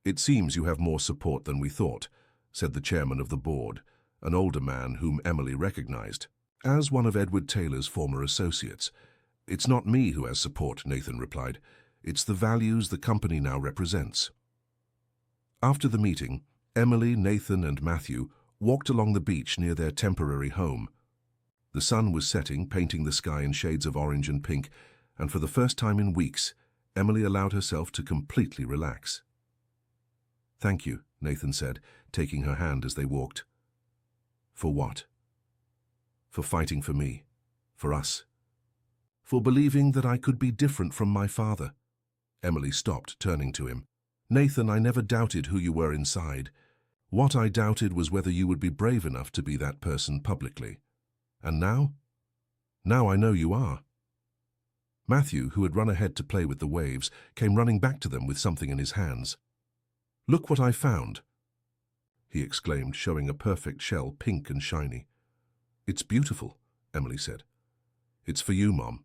It seems you have more support than we thought, said the chairman of the board, an older man whom Emily recognized as one of Edward Taylor's former associates. It's not me who has support, Nathan replied. It's the values the company now represents. After the meeting, Emily, Nathan, and Matthew walked along the beach near their temporary home. The sun was setting, painting the sky in shades of orange and pink, and for the first time in weeks, Emily allowed herself to completely relax. Thank you, Nathan said, taking her hand as they walked. For what? For fighting for me, for us. For believing that I could be different from my father. Emily stopped, turning to him. Nathan, I never doubted who you were inside. What I doubted was whether you would be brave enough to be that person publicly. And now? Now I know you are. Matthew, who had run ahead to play with the waves, came running back to them with something in his hands. Look what I found, he exclaimed, showing a perfect shell, pink and shiny. It's beautiful, Emily said. It's for you, Mom,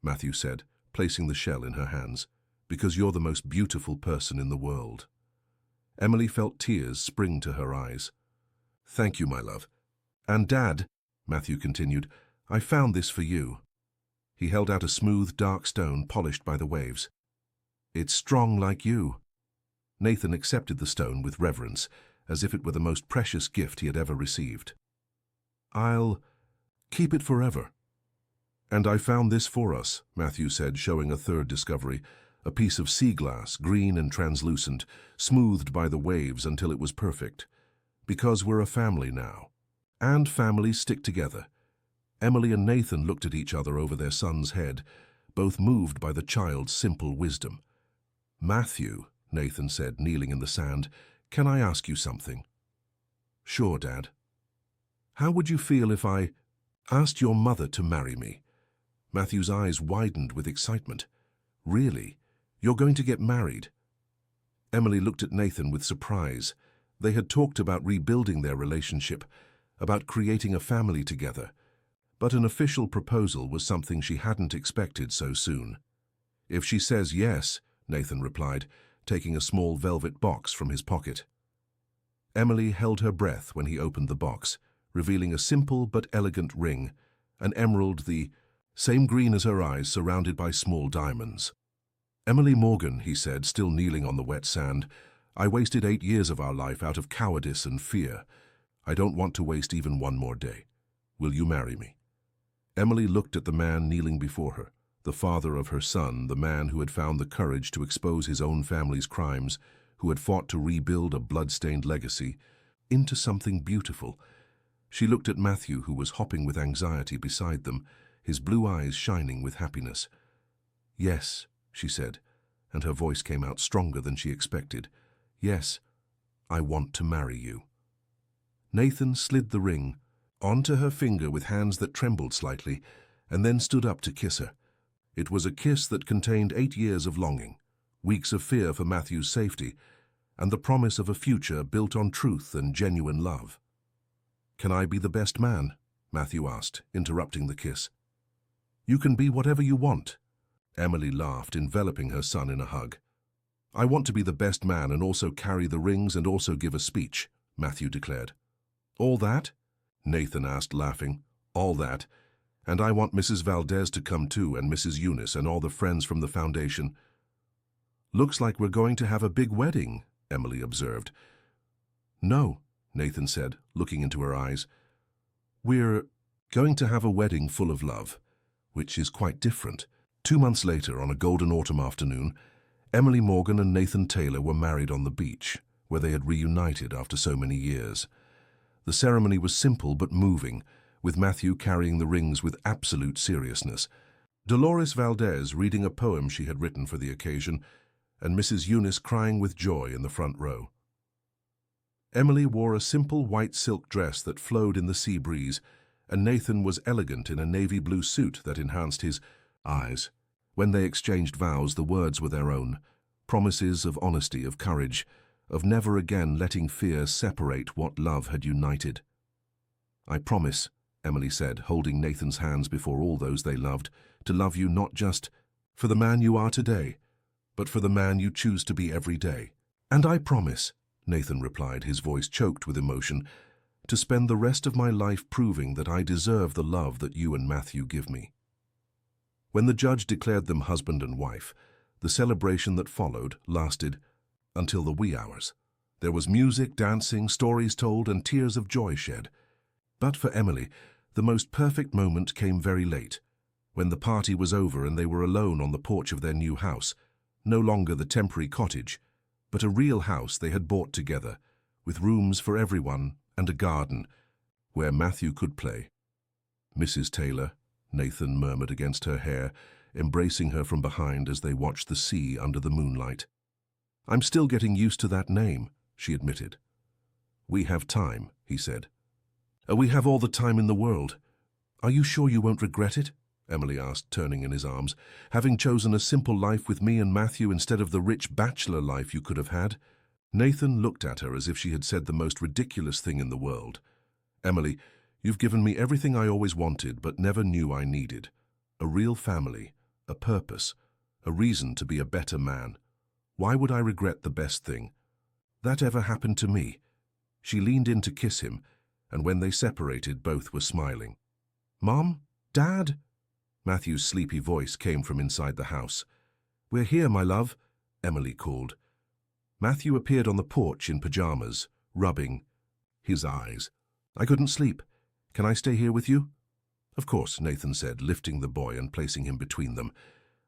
Matthew said, placing the shell in her hands, because you're the most beautiful person in the world. Emily felt tears spring to her eyes. Thank you, my love. And Dad, Matthew continued, I found this for you. He held out a smooth, dark stone polished by the waves. It's strong like you. Nathan accepted the stone with reverence, as if it were the most precious gift he had ever received. I'll keep it forever. And I found this for us, Matthew said, showing a third discovery, a piece of sea glass, green and translucent, smoothed by the waves until it was perfect. Because we're a family now. And families stick together. Emily and Nathan looked at each other over their son's head, both moved by the child's simple wisdom. Matthew, Nathan said, kneeling in the sand, can I ask you something? Sure, Dad. How would you feel if I asked your mother to marry me? Matthew's eyes widened with excitement. Really? You're going to get married? Emily looked at Nathan with surprise. They had talked about rebuilding their relationship, about creating a family together. But an official proposal was something she hadn't expected so soon. If she says yes, Nathan replied, taking a small velvet box from his pocket. Emily held her breath when he opened the box, revealing a simple but elegant ring, an emerald the same green as her eyes, surrounded by small diamonds. "Emily Morgan," he said, still kneeling on the wet sand, "I wasted 8 years of our life out of cowardice and fear. I don't want to waste even one more day. Will you marry me?" Emily looked at the man kneeling before her, the father of her son, the man who had found the courage to expose his own family's crimes, who had fought to rebuild a blood-stained legacy into something beautiful. She looked at Matthew, who was hopping with anxiety beside them, his blue eyes shining with happiness. "Yes," she said, and her voice came out stronger than she expected. "Yes, I want to marry you." Nathan slid the ring onto her finger with hands that trembled slightly, and then stood up to kiss her. It was a kiss that contained 8 years of longing, weeks of fear for Matthew's safety, and the promise of a future built on truth and genuine love. "Can I be the best man?" Matthew asked, interrupting the kiss. "You can be whatever you want." Emily laughed, enveloping her son in a hug. "I want to be the best man and also carry the rings and also give a speech," Matthew declared. "All that?" Nathan asked, laughing. "All that. And I want Mrs. Valdez to come too, and Mrs. Eunice and all the friends from the foundation." "Looks like we're going to have a big wedding," Emily observed. "No," Nathan said, looking into her eyes. "We're going to have a wedding full of love, which is quite different." 2 months later, on a golden autumn afternoon, Emily Morgan and Nathan Taylor were married on the beach, where they had reunited after so many years. The ceremony was simple but moving, with Matthew carrying the rings with absolute seriousness, Dolores Valdez reading a poem she had written for the occasion, and Mrs. Eunice crying with joy in the front row. Emily wore a simple white silk dress that flowed in the sea breeze, and Nathan was elegant in a navy blue suit that enhanced his eyes. When they exchanged vows, the words were their own, promises of honesty, of courage, of never again letting fear separate what love had united. "I promise," Emily said, holding Nathan's hands before all those they loved, "to love you not just for the man you are today, but for the man you choose to be every day." "And I promise," Nathan replied, his voice choked with emotion, "to spend the rest of my life proving that I deserve the love that you and Matthew give me." When the judge declared them husband and wife, the celebration that followed lasted until the wee hours. There was music, dancing, stories told, and tears of joy shed. But for Emily, the most perfect moment came very late, when the party was over and they were alone on the porch of their new house, no longer the temporary cottage, but a real house they had bought together, with rooms for everyone and a garden where Matthew could play. "Mrs. Taylor," Nathan murmured against her hair, embracing her from behind as they watched the sea under the moonlight. "I'm still getting used to that name," she admitted. "We have time," he said. "We have all the time in the world. Are you sure you won't regret it?" Emily asked, turning in his arms. "Having chosen a simple life with me and Matthew instead of the rich bachelor life you could have had?" Nathan looked at her as if she had said the most ridiculous thing in the world. "Emily, you've given me everything I always wanted but never knew I needed. A real family, a purpose, a reason to be a better man. Why would I regret the best thing? That ever happened to me?" She leaned in to kiss him, and when they separated, both were smiling. "Mom? Dad?" Matthew's sleepy voice came from inside the house. "We're here, my love," Emily called. Matthew appeared on the porch in pajamas, rubbing his eyes. "I couldn't sleep. Can I stay here with you?" "Of course," Nathan said, lifting the boy and placing him between them.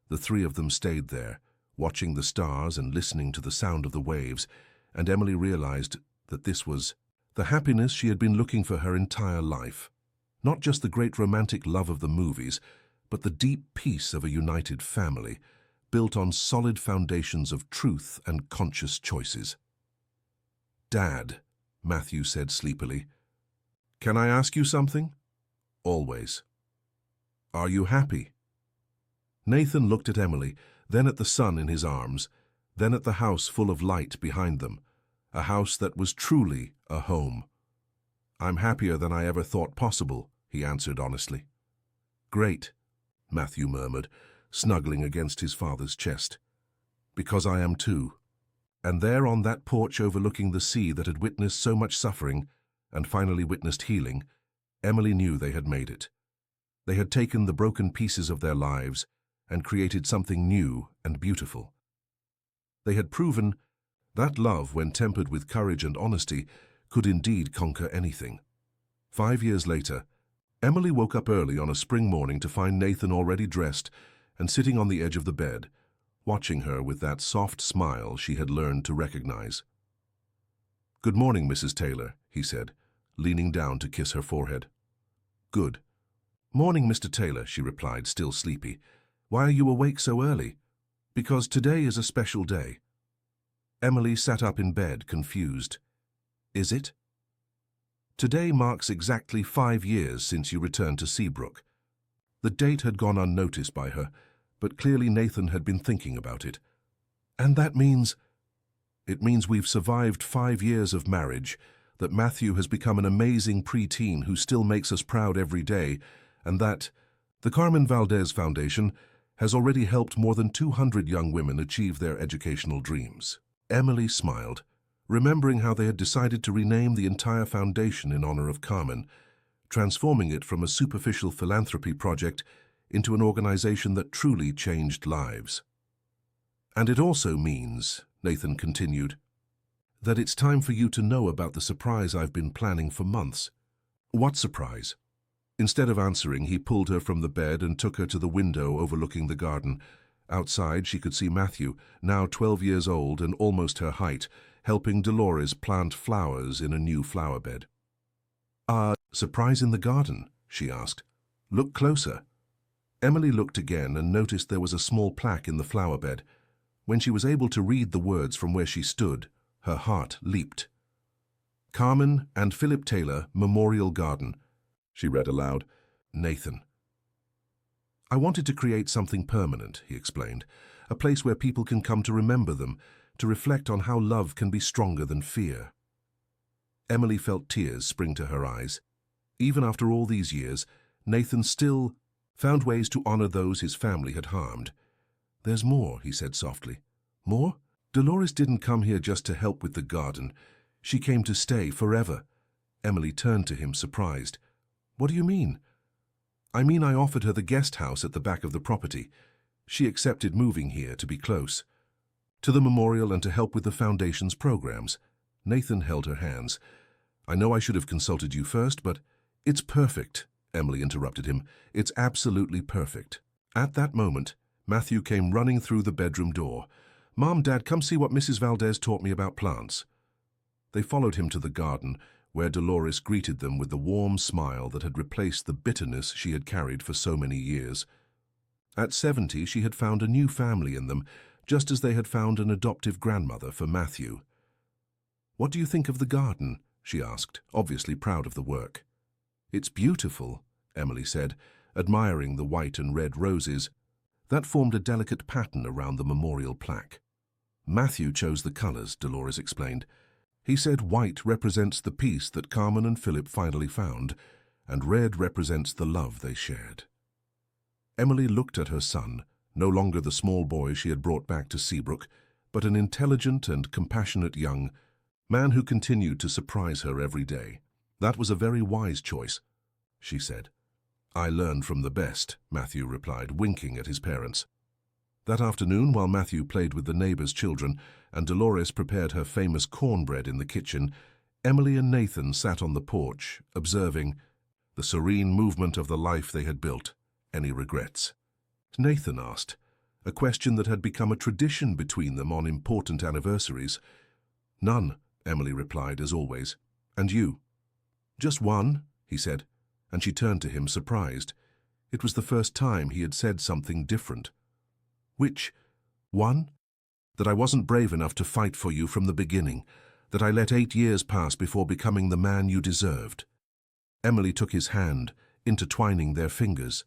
The three of them stayed there, watching the stars and listening to the sound of the waves, and Emily realized that this was the happiness she had been looking for her entire life. Not just the great romantic love of the movies, but the deep peace of a united family, built on solid foundations of truth and conscious choices. "Dad," Matthew said sleepily, "can I ask you something?" "Always." "Are you happy?" Nathan looked at Emily, then at the son in his arms, then at the house full of light behind them, a house that was truly a home. "I'm happier than I ever thought possible," he answered honestly. "Great," Matthew murmured, snuggling against his father's chest. "Because I am too." And there on that porch overlooking the sea that had witnessed so much suffering and finally witnessed healing, Emily knew they had made it. They had taken the broken pieces of their lives and created something new and beautiful. They had proven that love, when tempered with courage and honesty, could indeed conquer anything. 5 years later, Emily woke up early on a spring morning to find Nathan already dressed and sitting on the edge of the bed, watching her with that soft smile she had learned to recognize. "Good morning, Mrs. Taylor," he said, leaning down to kiss her forehead. "Good. Morning, Mr. Taylor," she replied, still sleepy. "Why are you awake so early?" "Because today is a special day." Emily sat up in bed, confused. "Is it?" "Today marks exactly 5 years since you returned to Seabrook." The date had gone unnoticed by her, but clearly Nathan had been thinking about it. "And that means—" "It means we've survived 5 years of marriage, that Matthew has become an amazing preteen who still makes us proud every day, and that the Carmen Valdez Foundation has already helped more than 200 young women achieve their educational dreams." Emily smiled, remembering how they had decided to rename the entire foundation in honor of Carmen, transforming it from a superficial philanthropy project into an organization that truly changed lives. "And it also means," Nathan continued, "that it's time for you to know about the surprise I've been planning for months." "What surprise?" Instead of answering, he pulled her from the bed and took her to the window overlooking the garden. Outside, she could see Matthew, now 12 years old and almost her height, helping Dolores plant flowers in a new flower bed. Surprise in the garden?" she asked. "Look closer." Emily looked again and noticed there was a small plaque in the flower bed. When she was able to read the words from where she stood, her heart leaped. "Carmen and Philip Taylor Memorial Garden," she read aloud. "Nathan." "I wanted to create something permanent," he explained, "a place where people can come to remember them, to reflect on how love can be stronger than fear." Emily felt tears spring to her eyes. Even after all these years, Nathan still found ways to honor those his family had harmed. "There's more," he said softly. "More? Dolores didn't come here just to help with the garden. She came to stay forever." Emily turned to him, surprised. "What do you mean?" "I mean I offered her the guest house at the back of the property. She accepted moving here to be close to the memorial and to help with the foundation's programs." Nathan held her hands. "I know I should have consulted you first, but—" "It's perfect," Emily interrupted him. "It's absolutely perfect." At that moment, Matthew came running through the bedroom door. "Mom, Dad, come see what Mrs. Valdez taught me about plants." They followed him to the garden, where Dolores greeted them with the warm smile that had replaced the bitterness she had carried for so many years. At 70, she had found a new family in them, just as they had found an adoptive grandmother for Matthew. "What do you think of the garden?" she asked, obviously proud of the work. "It's beautiful," Emily said, admiring the white and red roses that formed a delicate pattern around the memorial plaque. "Matthew chose the colors," Dolores explained. "He said white represents the peace that Carmen and Philip finally found, and red represents the love they shared." Emily looked at her son, no longer the small boy she had brought back to Seabrook, but an intelligent and compassionate young man who continued to surprise her every day. "That was a very wise choice," she said. "I learned from the best," Matthew replied, winking at his parents. That afternoon, while Matthew played with the neighbors' children and Dolores prepared her famous cornbread in the kitchen, Emily and Nathan sat on the porch, observing the serene movement of the life they had built. "Any regrets?" Nathan asked, a question that had become a tradition between them on important anniversaries. "None," Emily replied, as always. "And you?" "Just one," he said, and she turned to him, surprised. It was the first time he had said something different. "Which one?" "That I wasn't brave enough to fight for you from the beginning, that I let 8 years pass before becoming the man you deserved." Emily took his hand, intertwining their fingers.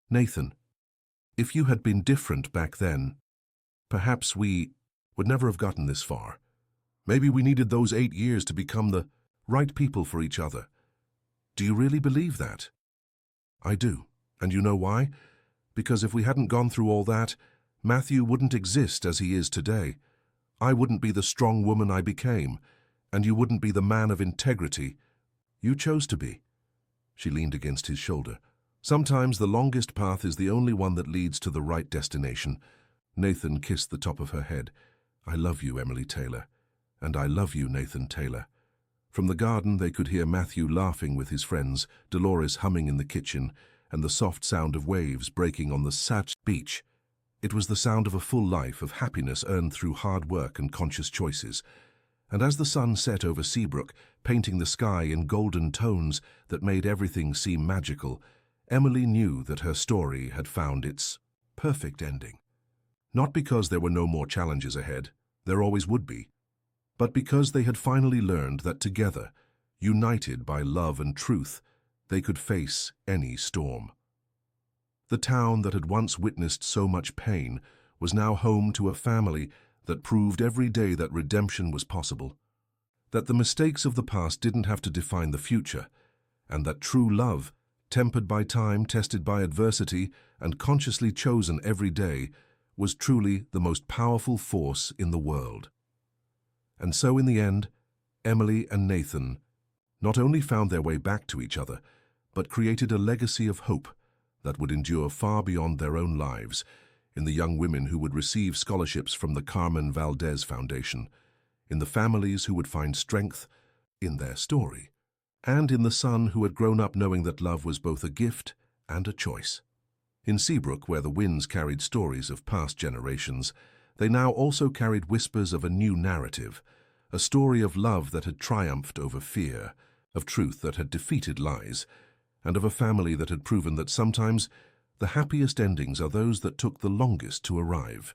"Nathan, if you had been different back then, perhaps we would never have gotten this far. Maybe we needed those 8 years to become the right people for each other." "Do you really believe that?" "I do. And you know why? Because if we hadn't gone through all that, Matthew wouldn't exist as he is today. I wouldn't be the strong woman I became, and you wouldn't be the man of integrity you chose to be. She leaned against his shoulder. Sometimes the longest path is the only one that leads to the right destination. Nathan kissed the top of her head. I love you, Emily Taylor. And I love you, Nathan Taylor. From the garden they could hear Matthew laughing with his friends, Dolores humming in the kitchen, and the soft sound of waves breaking on the Satch beach. It was the sound of a full life of happiness earned through hard work and conscious choices. And as the sun set over Seabrook, painting the sky in golden tones that made everything seem magical, Emily knew that her story had found its perfect ending. Not because there were no more challenges ahead, there always would be, but because they had finally learned that together, united by love and truth, they could face any storm. The town that had once witnessed so much pain was now home to a family that proved every day that redemption was possible, that the mistakes of the past didn't have to define the future, and that true love, tempered by time, tested by adversity, and consciously chosen every day, was truly the most powerful force in the world. And so in the end, Emily and Nathan not only found their way back to each other, but created a legacy of hope that would endure far beyond their own lives in the young women who would receive scholarships from the Carmen Valdez Foundation, in the families who would find strength in their story, and in the son who had grown up knowing that love was both a gift and a choice. In Seabrook, where the winds carried stories of past generations, they now also carried whispers of a new narrative, a story of love that had triumphed over fear, of truth that had defeated lies, and of a family that had proven that sometimes the happiest endings are those that took the longest to arrive.